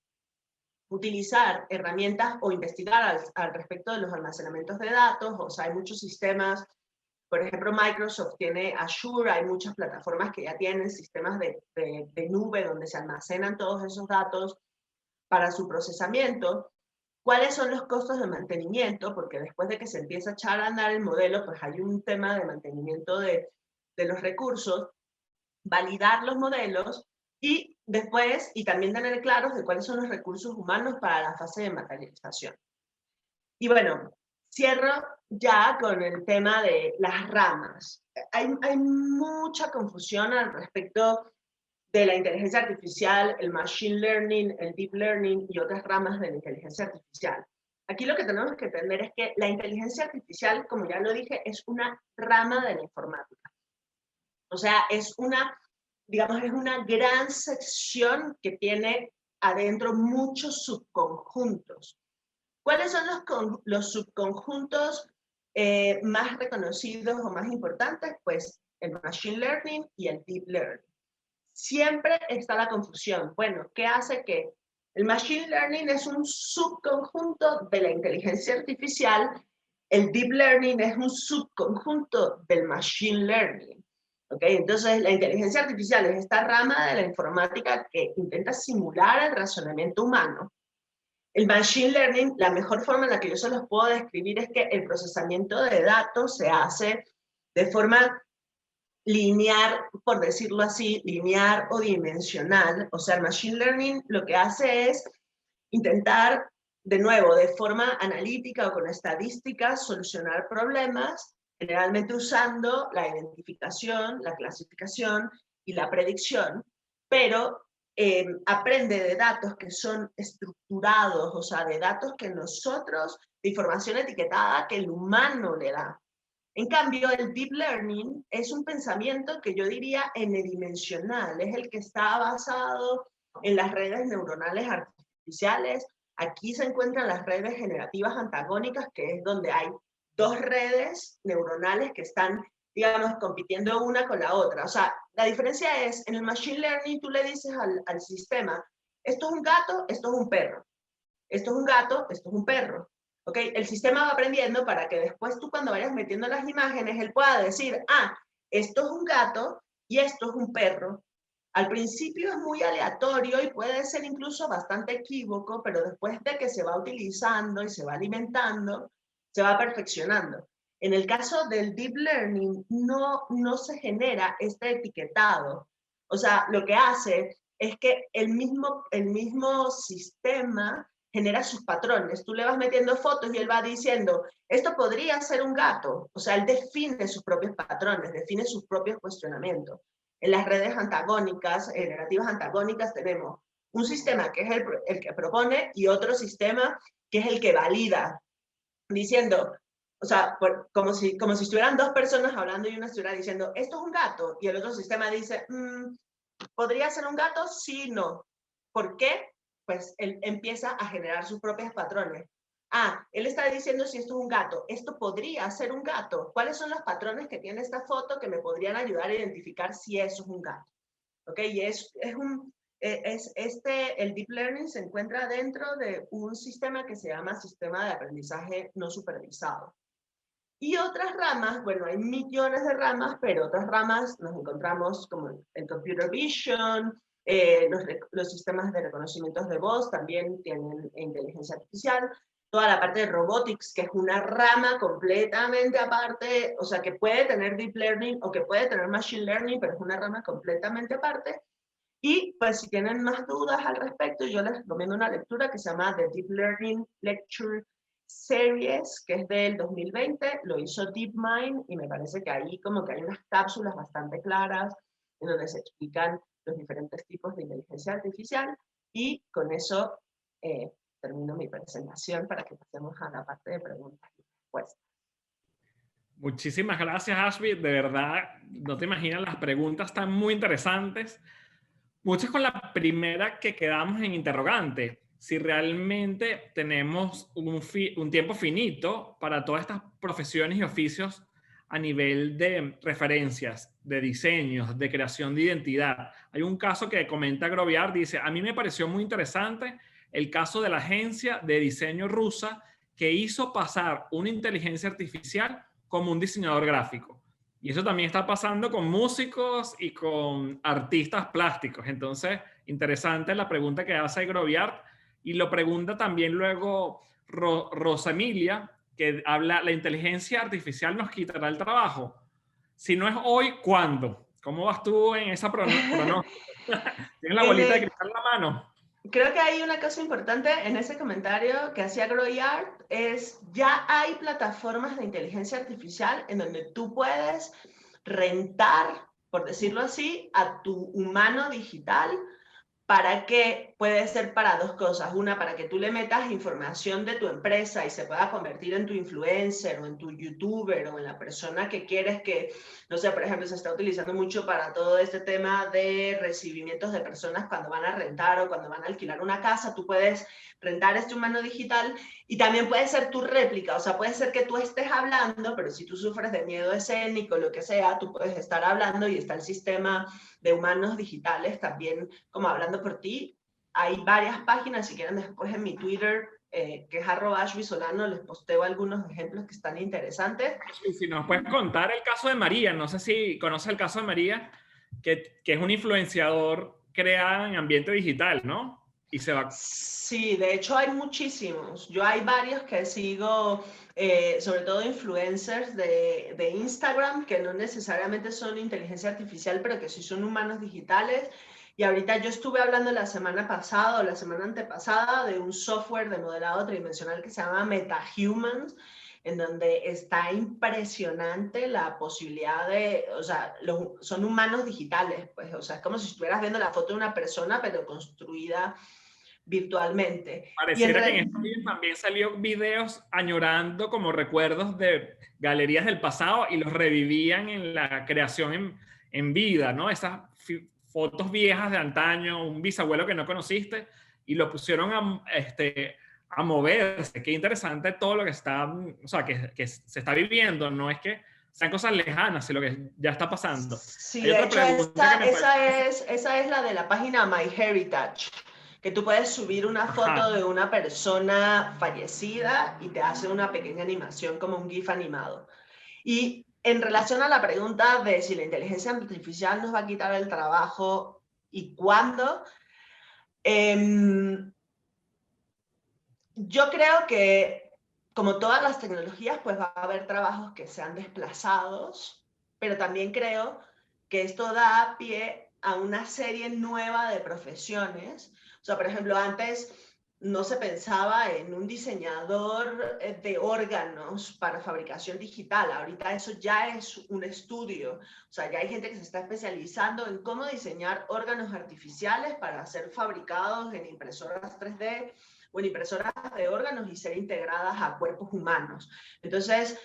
Utilizar herramientas o investigar al respecto de los almacenamientos de datos. O sea, hay muchos sistemas. Por ejemplo, Microsoft tiene Azure, hay muchas plataformas que ya tienen sistemas de nube donde se almacenan todos esos datos para su procesamiento. ¿Cuáles son los costos de mantenimiento? Porque después de que se empieza a echar a andar el modelo, pues hay un tema de mantenimiento de los recursos, validar los modelos y después, y también tener claros de cuáles son los recursos humanos para la fase de materialización. Y bueno, cierro ya con el tema de las ramas. Hay mucha confusión al respecto de la inteligencia artificial, el machine learning, el deep learning y otras ramas de la inteligencia artificial. Aquí lo que tenemos que entender es que la inteligencia artificial, como ya lo dije, es una rama de la informática. O sea, es una, digamos, es una gran sección que tiene adentro muchos subconjuntos. ¿Cuáles son los subconjuntos más reconocidos o más importantes? Pues el machine learning y el deep learning. Siempre está la confusión. Bueno, ¿qué hace que el machine learning es un subconjunto de la inteligencia artificial? El deep learning es un subconjunto del machine learning. ¿Okay? Entonces, la inteligencia artificial es esta rama de la informática que intenta simular el razonamiento humano. El machine learning, la mejor forma en la que yo se los puedo describir es que el procesamiento de datos se hace de forma lineal, por decirlo así, lineal o dimensional. O sea, el machine learning lo que hace es intentar, de nuevo, de forma analítica o con estadísticas, solucionar problemas, generalmente usando la identificación, la clasificación y la predicción, pero aprende de datos que son estructurados, o sea, de datos que nosotros, de información etiquetada que el humano le da. En cambio, el deep learning es un pensamiento que yo diría n-dimensional, es el que está basado en las redes neuronales artificiales. Aquí se encuentran las redes generativas antagónicas, que es donde hay dos redes neuronales que están, digamos, compitiendo una con la otra. O sea, la diferencia es, en el machine learning tú le dices al sistema, esto es un gato, esto es un perro. Esto es un gato, esto es un perro. ¿Okay? El sistema va aprendiendo para que después tú cuando vayas metiendo las imágenes, él pueda decir, ah, esto es un gato y esto es un perro. Al principio es muy aleatorio y puede ser incluso bastante equívoco, pero después de que se va utilizando y se va alimentando, se va perfeccionando. En el caso del deep learning, no se genera este etiquetado. O sea, lo que hace es que el mismo sistema genera sus patrones. Tú le vas metiendo fotos y él va diciendo, esto podría ser un gato. O sea, él define sus propios patrones, define sus propios cuestionamientos. En las redes antagónicas, generativas antagónicas, tenemos un sistema que es el que propone y otro sistema que es el que valida, diciendo, o sea, como si estuvieran dos personas hablando y una estuviera diciendo, esto es un gato, y el otro sistema dice, ¿podría ser un gato? Sí, no. ¿Por qué? Pues él empieza a generar sus propios patrones. Ah, él está diciendo si esto es un gato. Esto podría ser un gato. ¿Cuáles son los patrones que tiene esta foto que me podrían ayudar a identificar si eso es un gato? ¿Ok? Y el deep learning se encuentra dentro de un sistema que se llama sistema de aprendizaje no supervisado. Y otras ramas, bueno, hay millones de ramas, pero otras ramas nos encontramos como el computer vision, los sistemas de reconocimientos de voz también tienen inteligencia artificial, toda la parte de robotics, que es una rama completamente aparte, o sea, que puede tener deep learning o que puede tener machine learning, pero es una rama completamente aparte. Y pues si tienen más dudas al respecto, yo les recomiendo una lectura que se llama The Deep Learning Lecture Series, que es del 2020, lo hizo DeepMind, y me parece que ahí como que hay unas cápsulas bastante claras en donde se explican los diferentes tipos de inteligencia artificial, y con eso termino mi presentación para que pasemos a la parte de preguntas y respuestas. Muchísimas gracias, Ashby. De verdad, no te imaginas, las preguntas están muy interesantes. Muchas con la primera que quedamos en interrogante. Si realmente tenemos un tiempo finito para todas estas profesiones y oficios a nivel de referencias, de diseños, de creación de identidad. Hay un caso que comenta Groviar, dice, a mí me pareció muy interesante el caso de la agencia de diseño rusa que hizo pasar una inteligencia artificial como un diseñador gráfico. Y eso también está pasando con músicos y con artistas plásticos. Entonces, interesante la pregunta que hace Groviart, y lo pregunta también luego Rosa Emilia, que habla, la inteligencia artificial nos quitará el trabajo. Si no es hoy, ¿cuándo? ¿Cómo vas tú en esa pronóstico? ¿Tienes la bolita de cristal en la mano? Creo que hay una cosa importante en ese comentario que hacía Groyart, es ya hay plataformas de inteligencia artificial en donde tú puedes rentar, por decirlo así, a tu humano digital. ¿Para qué? Puede ser para dos cosas. Una, para que tú le metas información de tu empresa y se pueda convertir en tu influencer o en tu youtuber o en la persona que quieres que, no sé, por ejemplo, se está utilizando mucho para todo este tema de recibimientos de personas cuando van a rentar o cuando van a alquilar una casa. Tú puedes rentar este humano digital y también puede ser tu réplica. O sea, puede ser que tú estés hablando, pero si tú sufres de miedo escénico, lo que sea, tú puedes estar hablando y está el sistema de humanos digitales también como hablando por ti. Hay varias páginas, si quieren después en mi Twitter, que es @ashbysolano, les posteo algunos ejemplos que están interesantes. Si nos puedes contar el caso de María, no sé si conoces el caso de María, que es un influenciador creado en ambiente digital, ¿no? Y se va... Sí, de hecho hay muchísimos. Yo hay varios que sigo, sobre todo influencers de Instagram, que no necesariamente son inteligencia artificial, pero que sí son humanos digitales. Y ahorita yo estuve hablando la semana pasada o la semana antepasada de un software de modelado tridimensional que se llama MetaHumans, en donde está impresionante la posibilidad de, o sea, son humanos digitales, pues, o sea, es como si estuvieras viendo la foto de una persona, pero construida virtualmente. Pareciera que en estos días también salió videos añorando como recuerdos de galerías del pasado y los revivían en la creación en vida, ¿no? Esas fotos viejas de antaño, un bisabuelo que no conociste, y lo pusieron a moverse. Qué interesante todo lo que está, o sea, que se está viviendo, no es que sean cosas lejanas, sino que ya está pasando. Sí, Hay de otra hecho, pregunta que me esa es la de la página MyHeritage, que tú puedes subir una foto de una persona fallecida y te hace una pequeña animación como un GIF animado. Y en relación a la pregunta de si la inteligencia artificial nos va a quitar el trabajo y cuándo, yo creo que como todas las tecnologías, pues va a haber trabajos que sean desplazados, pero también creo que esto da pie a una serie nueva de profesiones. O sea, por ejemplo, antes no se pensaba en un diseñador de órganos para fabricación digital. Ahorita eso ya es un estudio. O sea, ya hay gente que se está especializando en cómo diseñar órganos artificiales para ser fabricados en impresoras 3D o en impresoras de órganos y ser integradas a cuerpos humanos. Entonces,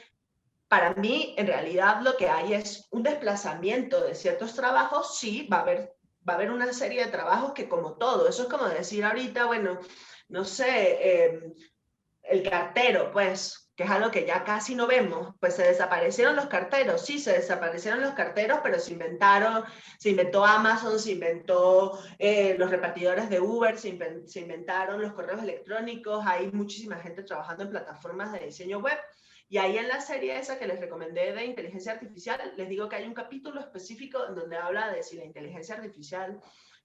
para mí, en realidad, lo que hay es un desplazamiento de ciertos trabajos. Sí, va a haber una serie de trabajos que, como todo, eso es como decir ahorita, bueno, no sé, el cartero, pues, que es algo que ya casi no vemos, pues se desaparecieron los carteros, sí, se desaparecieron los carteros, pero se inventó Amazon, se inventó los repartidores de Uber, se inventaron los correos electrónicos, hay muchísima gente trabajando en plataformas de diseño web. Y ahí en la serie esa que les recomendé de inteligencia artificial, les digo que hay un capítulo específico en donde habla de si la inteligencia artificial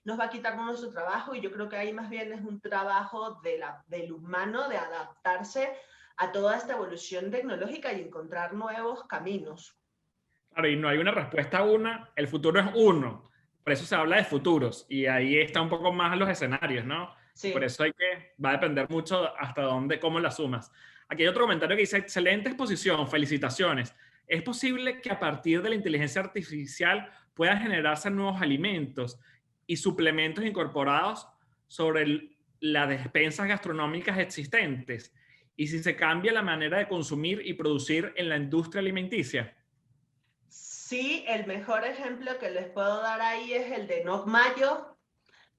nos va a quitar nuestro trabajo, y yo creo que ahí más bien es un trabajo del humano de adaptarse a toda esta evolución tecnológica y encontrar nuevos caminos. Claro, y no hay una respuesta una, el futuro es uno. Por eso se habla de futuros y ahí está un poco más los escenarios, ¿no? Sí. Por eso va a depender mucho hasta dónde, cómo la sumas. Aquí hay otro comentario que dice, excelente exposición, felicitaciones. ¿Es posible que a partir de la inteligencia artificial puedan generarse nuevos alimentos y suplementos incorporados sobre las despensas gastronómicas existentes? Y si se cambia la manera de consumir y producir en la industria alimenticia. Sí, el mejor ejemplo que les puedo dar ahí es el de Notmayo,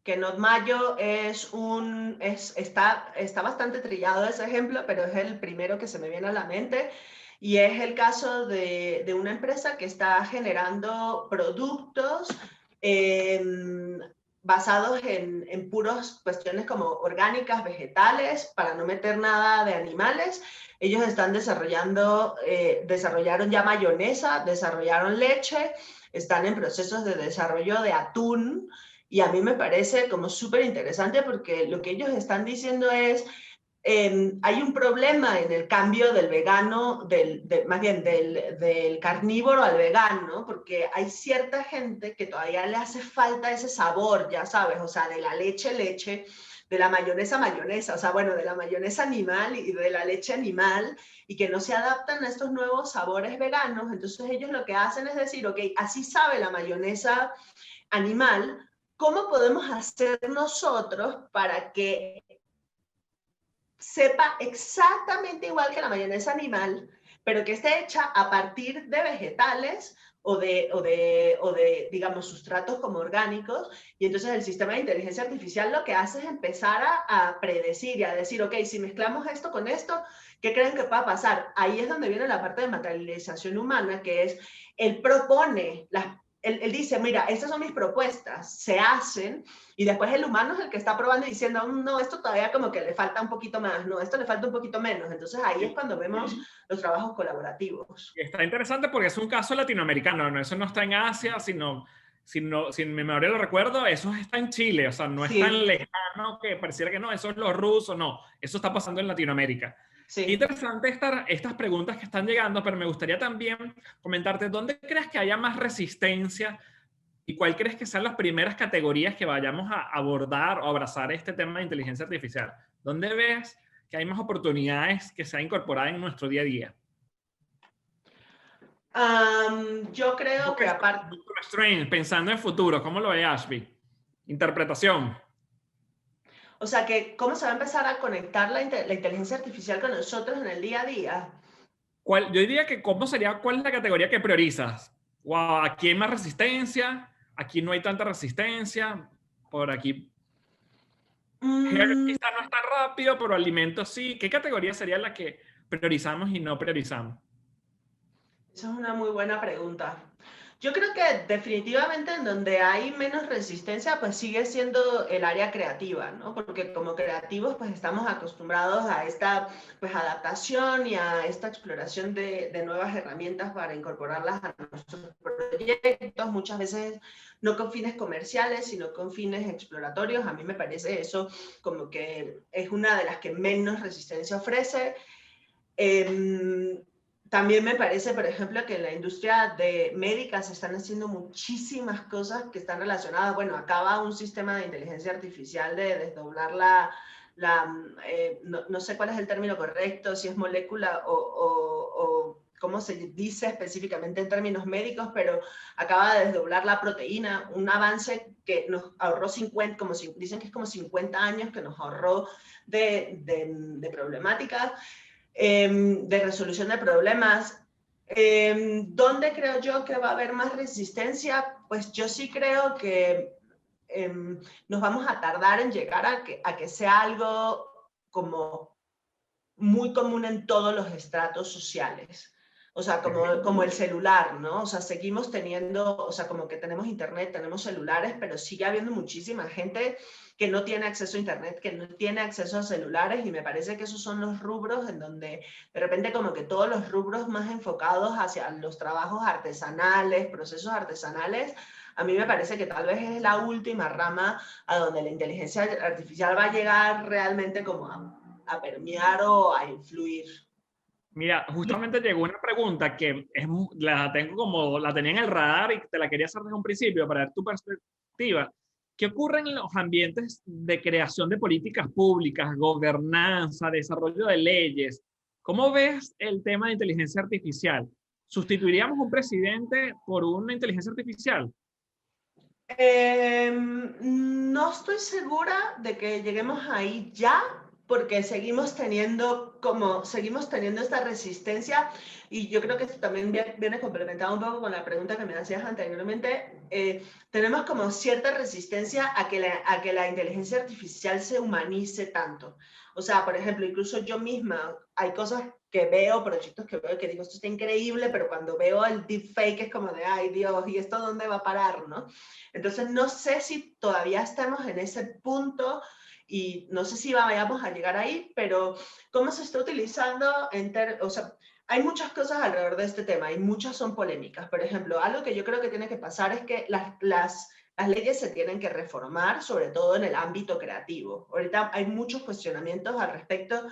que Notmayo está bastante trillado ese ejemplo, pero es el primero que se me viene a la mente, y es el caso de una empresa que está generando productos basados en puras cuestiones como orgánicas, vegetales, para no meter nada de animales. Ellos están desarrollaron ya mayonesa, desarrollaron leche, están en procesos de desarrollo de atún, y a mí me parece como súper interesante porque lo que ellos están diciendo es, hay un problema en el cambio del vegano, más bien del carnívoro al vegano, porque hay cierta gente que todavía le hace falta ese sabor, ya sabes, o sea, de la leche, de la mayonesa, mayonesa, o sea, bueno, de la mayonesa animal y de la leche animal, y que no se adaptan a estos nuevos sabores veganos. Entonces ellos lo que hacen es decir, ok, así sabe la mayonesa animal, ¿cómo podemos hacer nosotros para que sepa exactamente igual que la mayonesa animal, pero que esté hecha a partir de vegetales o de, digamos, sustratos como orgánicos? Y entonces el sistema de inteligencia artificial lo que hace es empezar a predecir y a decir, ok, si mezclamos esto con esto, ¿qué creen que pueda pasar? Ahí es donde viene la parte de materialización humana, que es, él propone él dice, mira, estas son mis propuestas, se hacen, y después el humano es el que está probando y diciendo, no, esto todavía como que le falta un poquito más, no, esto le falta un poquito menos. Entonces ahí es cuando vemos los trabajos colaborativos. Está interesante porque es un caso latinoamericano, ¿no? Eso no está en Asia, si mi memoria lo recuerdo, eso está en Chile, o sea, no es tan Sí, lejano que pareciera que no, eso es los rusos, no, eso está pasando en Latinoamérica. Qué sí. interesante estas preguntas que están llegando, pero me gustaría también comentarte, ¿dónde crees que haya más resistencia y cuál crees que sean las primeras categorías que vayamos a abordar o abrazar este tema de inteligencia artificial? ¿Dónde ves que hay más oportunidades que se han incorporado en nuestro día a día? Yo creo que aparte, Doctor Strange, pensando en futuro, ¿cómo lo ve Ashby? Interpretación. o sea, que cómo se va a empezar a conectar la inteligencia artificial con nosotros en el día a día. Yo diría que ¿cuál es la categoría que priorizas? Wow, aquí hay más resistencia, aquí no hay tanta resistencia, por aquí hair Mm, quizá no es tan rápido, pero alimentos sí. ¿Qué categoría sería la que priorizamos y no priorizamos? Esa es una muy buena pregunta. Yo creo que definitivamente en donde hay menos resistencia, pues sigue siendo el área creativa, ¿no? Porque como creativos, pues estamos acostumbrados a esta, pues, adaptación y a esta exploración de nuevas herramientas para incorporarlas a nuestros proyectos, muchas veces no con fines comerciales, sino con fines exploratorios. A mí me parece eso como que es una de las que menos resistencia ofrece. Eh, También me parece, por ejemplo, que en la industria de médica se están haciendo muchísimas cosas que están relacionadas. Bueno, acaba un sistema de inteligencia artificial de desdoblar no sé cuál es el término correcto, si es molécula o cómo se dice específicamente en términos médicos, pero acaba de desdoblar la proteína, un avance que nos ahorró 50, dicen que es como 50 años que nos ahorró de problemáticas, de resolución de problemas. ¿Dónde creo yo que va a haber más resistencia? Pues yo sí creo que nos vamos a tardar en llegar a que sea algo como muy común en todos los estratos sociales. O sea, como el celular, ¿no? O sea, seguimos teniendo, o sea, como que tenemos internet, tenemos celulares, pero sigue habiendo muchísima gente que no tiene acceso a internet, que no tiene acceso a celulares, y me parece que esos son los rubros en donde de repente como que todos los rubros más enfocados hacia los trabajos artesanales, procesos artesanales, a mí me parece que tal vez es la última rama a donde la inteligencia artificial va a llegar realmente como a permear o a influir. Mira, justamente llegó una pregunta que la tenía en el radar y te la quería hacer desde un principio para ver tu perspectiva. ¿Qué ocurre en los ambientes de creación de políticas públicas, gobernanza, desarrollo de leyes? ¿Cómo ves el tema de inteligencia artificial? ¿Sustituiríamos un presidente por una inteligencia artificial? No estoy segura de que lleguemos ahí ya, porque seguimos teniendo esta resistencia, y yo creo que esto también viene complementado un poco con la pregunta que me hacías anteriormente. Tenemos como cierta resistencia a que la inteligencia artificial se humanice tanto. O sea, por ejemplo, incluso yo misma, hay cosas que veo, proyectos que veo que digo, esto está increíble, pero cuando veo el deepfake es como de, ay Dios, ¿y esto dónde va a parar, no? Entonces, no sé si todavía estamos en ese punto y no sé si vayamos a llegar ahí, pero cómo se está utilizando o sea, hay muchas cosas alrededor de este tema y muchas son polémicas. Por ejemplo, algo que yo creo que tiene que pasar es que las las leyes se tienen que reformar, sobre todo en el ámbito creativo. Ahorita hay muchos cuestionamientos al respecto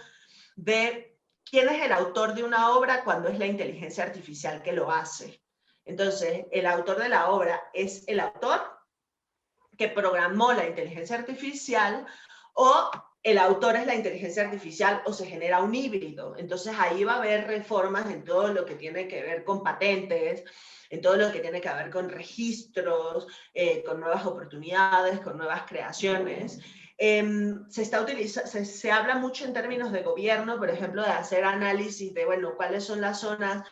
de quién es el autor de una obra cuando es la inteligencia artificial que lo hace. Entonces, el autor de la obra es el autor que programó la inteligencia artificial, o el autor es la inteligencia artificial, o se genera un híbrido. Entonces ahí va a haber reformas en todo lo que tiene que ver con patentes, en todo lo que tiene que ver con registros, con nuevas oportunidades, con nuevas creaciones. Se habla mucho en términos de gobierno, por ejemplo, de hacer análisis de, bueno, cuáles son las zonas.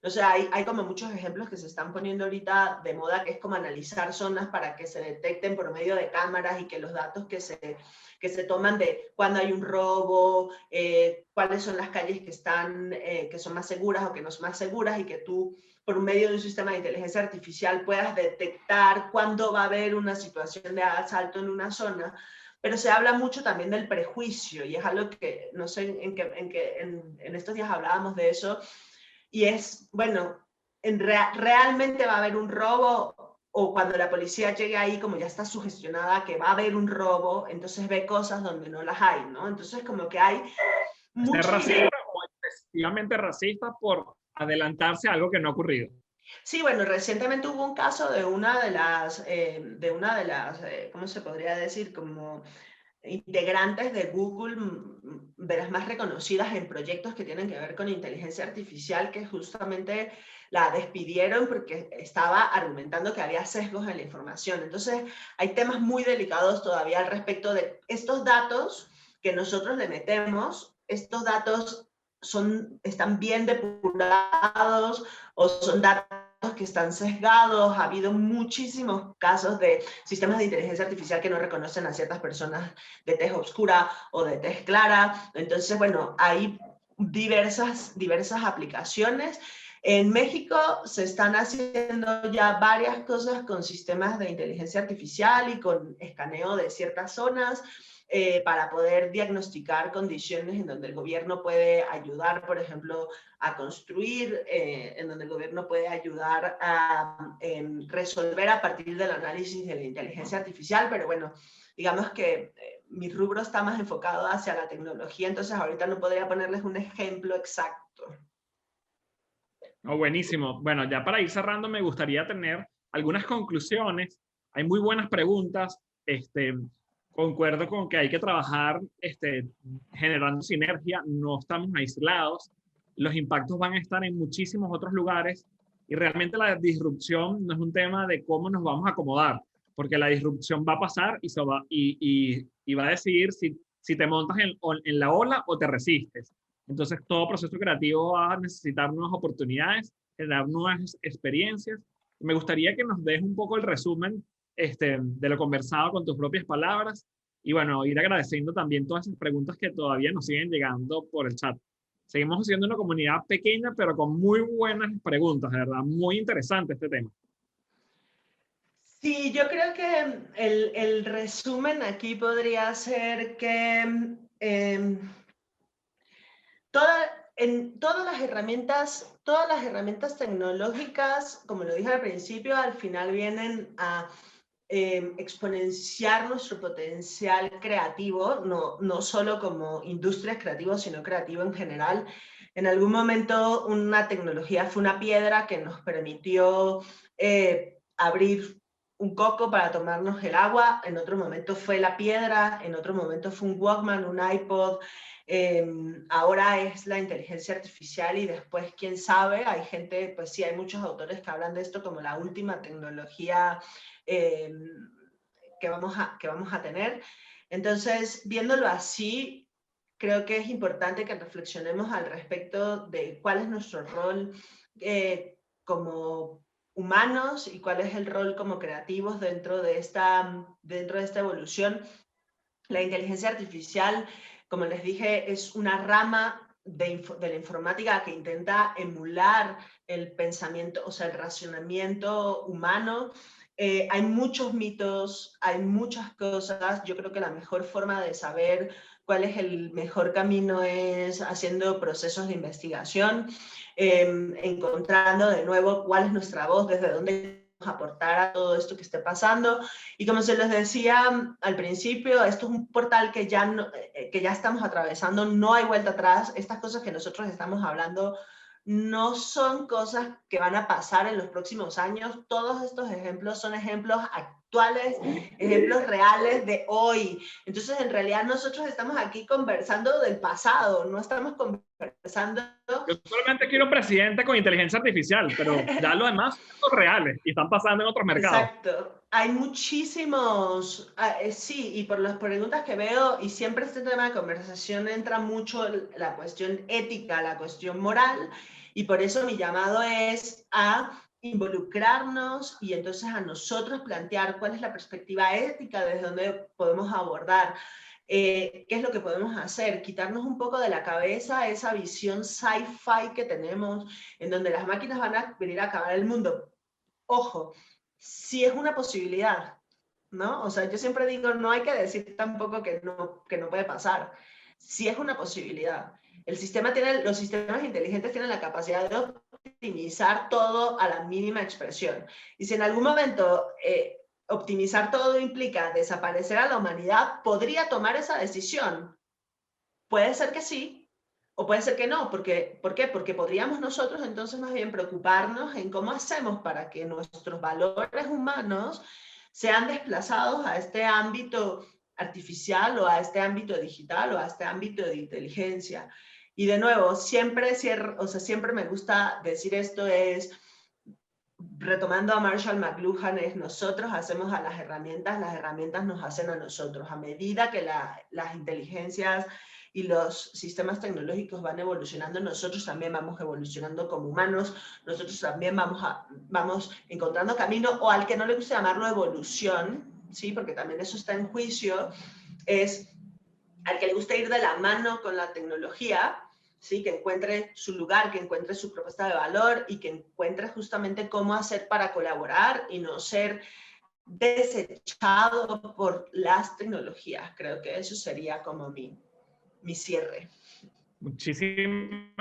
O sea, hay como muchos ejemplos que se están poniendo ahorita de moda, que es como analizar zonas para que se detecten por medio de cámaras y que los datos que se toman de cuando hay un robo, cuáles son las calles que son más seguras o que no son más seguras, y que tú, por medio de un sistema de inteligencia artificial, puedas detectar cuándo va a haber una situación de asalto en una zona. Pero se habla mucho también del prejuicio, y es algo que, no sé, en estos días hablábamos de eso. Y es, bueno, realmente va a haber un robo, o cuando la policía llegue ahí, como ya está sugestionada que va a haber un robo, entonces ve cosas donde no las hay, ¿no? Entonces como que hay ¿Ser racista o excesivamente racista por adelantarse a algo que no ha ocurrido? Sí, bueno, recientemente hubo un caso de una de las, ¿cómo se podría decir? Como integrantes de Google, de las más reconocidas en proyectos que tienen que ver con inteligencia artificial, que justamente la despidieron porque estaba argumentando que había sesgos en la información. Entonces, hay temas muy delicados todavía al respecto de estos datos que nosotros le metemos. Estos datos están bien depurados, o son datos que están sesgados. Ha habido muchísimos casos de sistemas de inteligencia artificial que no reconocen a ciertas personas de tez oscura o de tez clara. Entonces, bueno, hay diversas aplicaciones. En México se están haciendo ya varias cosas con sistemas de inteligencia artificial y con escaneo de ciertas zonas, para poder diagnosticar condiciones en donde el gobierno puede ayudar, por ejemplo, a construir, en donde el gobierno puede ayudar a resolver a partir del análisis de la inteligencia artificial. Pero bueno, digamos que mi rubro está más enfocado hacia la tecnología, entonces ahorita no podría ponerles un ejemplo exacto. Oh, buenísimo. Bueno, ya para ir cerrando, me gustaría tener algunas conclusiones. Hay muy buenas preguntas. Concuerdo con que hay que trabajar generando sinergia. No estamos aislados. Los impactos van a estar en muchísimos otros lugares, y realmente la disrupción no es un tema de cómo nos vamos a acomodar, porque la disrupción va a pasar y va a decidir si te montas en la ola o te resistes. Entonces, todo proceso creativo va a necesitar nuevas oportunidades, generar nuevas experiencias. Me gustaría que nos des un poco el resumen de lo conversado con tus propias palabras, y bueno, ir agradeciendo también todas esas preguntas que todavía nos siguen llegando por el chat. Seguimos siendo una comunidad pequeña, pero con muy buenas preguntas, de verdad, muy interesante este tema. Sí, yo creo que el resumen aquí podría ser que todas las herramientas tecnológicas, como lo dije al principio, al final vienen a exponenciar nuestro potencial creativo, no solo como industrias creativas, sino creativo en general. En algún momento una tecnología fue una piedra que nos permitió abrir un coco para tomarnos el agua, en otro momento fue la piedra, en otro momento fue un Walkman, un iPod, ahora es la inteligencia artificial, y después, quién sabe, hay gente, pues sí, hay muchos autores que hablan de esto como la última tecnología que vamos a tener. Entonces, viéndolo así, creo que es importante que reflexionemos al respecto de cuál es nuestro rol como humanos y cuál es el rol como creativos dentro de esta evolución. La inteligencia artificial, como les dije, es una rama de la informática que intenta emular el pensamiento, o sea, el racionamiento humano. Hay muchos mitos, hay muchas cosas. Yo creo que la mejor forma de saber cuál es el mejor camino es haciendo procesos de investigación, encontrando de nuevo cuál es nuestra voz, desde dónde aportar a todo esto que esté pasando. Y como se les decía al principio, esto es un portal que ya, que ya estamos atravesando, no hay vuelta atrás. Estas cosas que nosotros estamos hablando no son cosas que van a pasar en los próximos años. Todos estos ejemplos son ejemplos actuales, ejemplos reales de hoy. Entonces, en realidad, nosotros estamos aquí conversando del pasado, no estamos conversando... Yo solamente quiero un presidente con inteligencia artificial, pero ya lo demás son reales y están pasando en otros mercados. Exacto. Hay muchísimos, sí, y por las preguntas que veo, y siempre este tema de conversación entra mucho la cuestión ética, la cuestión moral, y por eso mi llamado es a involucrarnos y entonces a nosotros plantear cuál es la perspectiva ética desde donde podemos abordar. ¿Qué es lo que podemos hacer? Quitarnos un poco de la cabeza esa visión sci-fi que tenemos, en donde las máquinas van a venir a acabar el mundo. Ojo, sí es una posibilidad, ¿no? O sea, yo siempre digo, no hay que decir tampoco que no puede pasar. Sí es una posibilidad. Los sistemas inteligentes tienen la capacidad de optimizar todo a la mínima expresión. Y si en algún momento optimizar todo implica desaparecer a la humanidad, podría tomar esa decisión. Puede ser que sí, o puede ser que no, ¿por qué? Porque podríamos nosotros entonces más bien preocuparnos en cómo hacemos para que nuestros valores humanos sean desplazados a este ámbito artificial o a este ámbito digital o a este ámbito de inteligencia. Y de nuevo, siempre me gusta decir esto es, retomando a Marshall McLuhan, es nosotros hacemos a las herramientas nos hacen a nosotros. A medida que las inteligencias y los sistemas tecnológicos van evolucionando, nosotros también vamos evolucionando como humanos, nosotros también vamos encontrando camino, o al que no le gusta llamarlo evolución, ¿sí? Porque también eso está en juicio, es al que le gusta ir de la mano con la tecnología, ¿sí? Que encuentre su lugar, que encuentre su propuesta de valor y que encuentre justamente cómo hacer para colaborar y no ser desechado por las tecnologías. Creo que eso sería como mi cierre. Muchísimas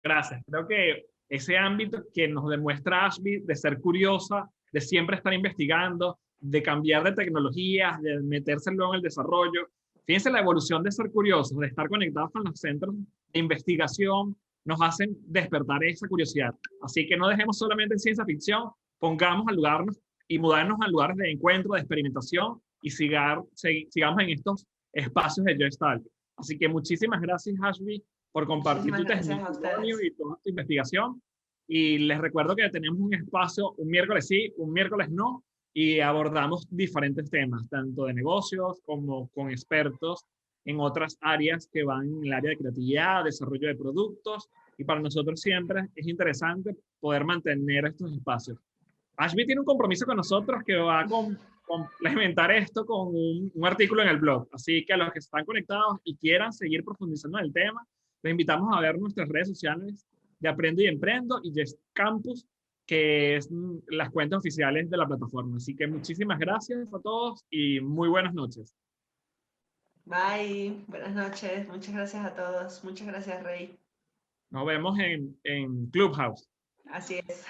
gracias. Creo que ese ámbito que nos demuestra Ashby de ser curiosa, de siempre estar investigando, de cambiar de tecnologías, de meterse luego en el desarrollo. Fíjense la evolución de ser curiosos, de estar conectados con los centros de investigación, nos hacen despertar esa curiosidad. Así que no dejemos solamente en ciencia ficción, pongamos a lugarnos y mudarnos a lugares de encuentro, de experimentación y sigamos en estos espacios de Gestalt. Así que muchísimas gracias, Ashby, por compartir tu testimonio y toda tu investigación. Y les recuerdo que tenemos un espacio un miércoles sí, un miércoles no, y abordamos diferentes temas, tanto de negocios como con expertos en otras áreas que van en el área de creatividad, desarrollo de productos, y para nosotros siempre es interesante poder mantener estos espacios. Ashby tiene un compromiso con nosotros que va a complementar esto con un artículo en el blog, así que a los que están conectados y quieran seguir profundizando en el tema, les invitamos a ver nuestras redes sociales de Aprendo y Emprendo y Yes Campus, que es las cuentas oficiales de la plataforma. Así que muchísimas gracias a todos y muy buenas noches. Bye, buenas noches, muchas gracias a todos, muchas gracias, Rey. Nos vemos en Clubhouse. Así es.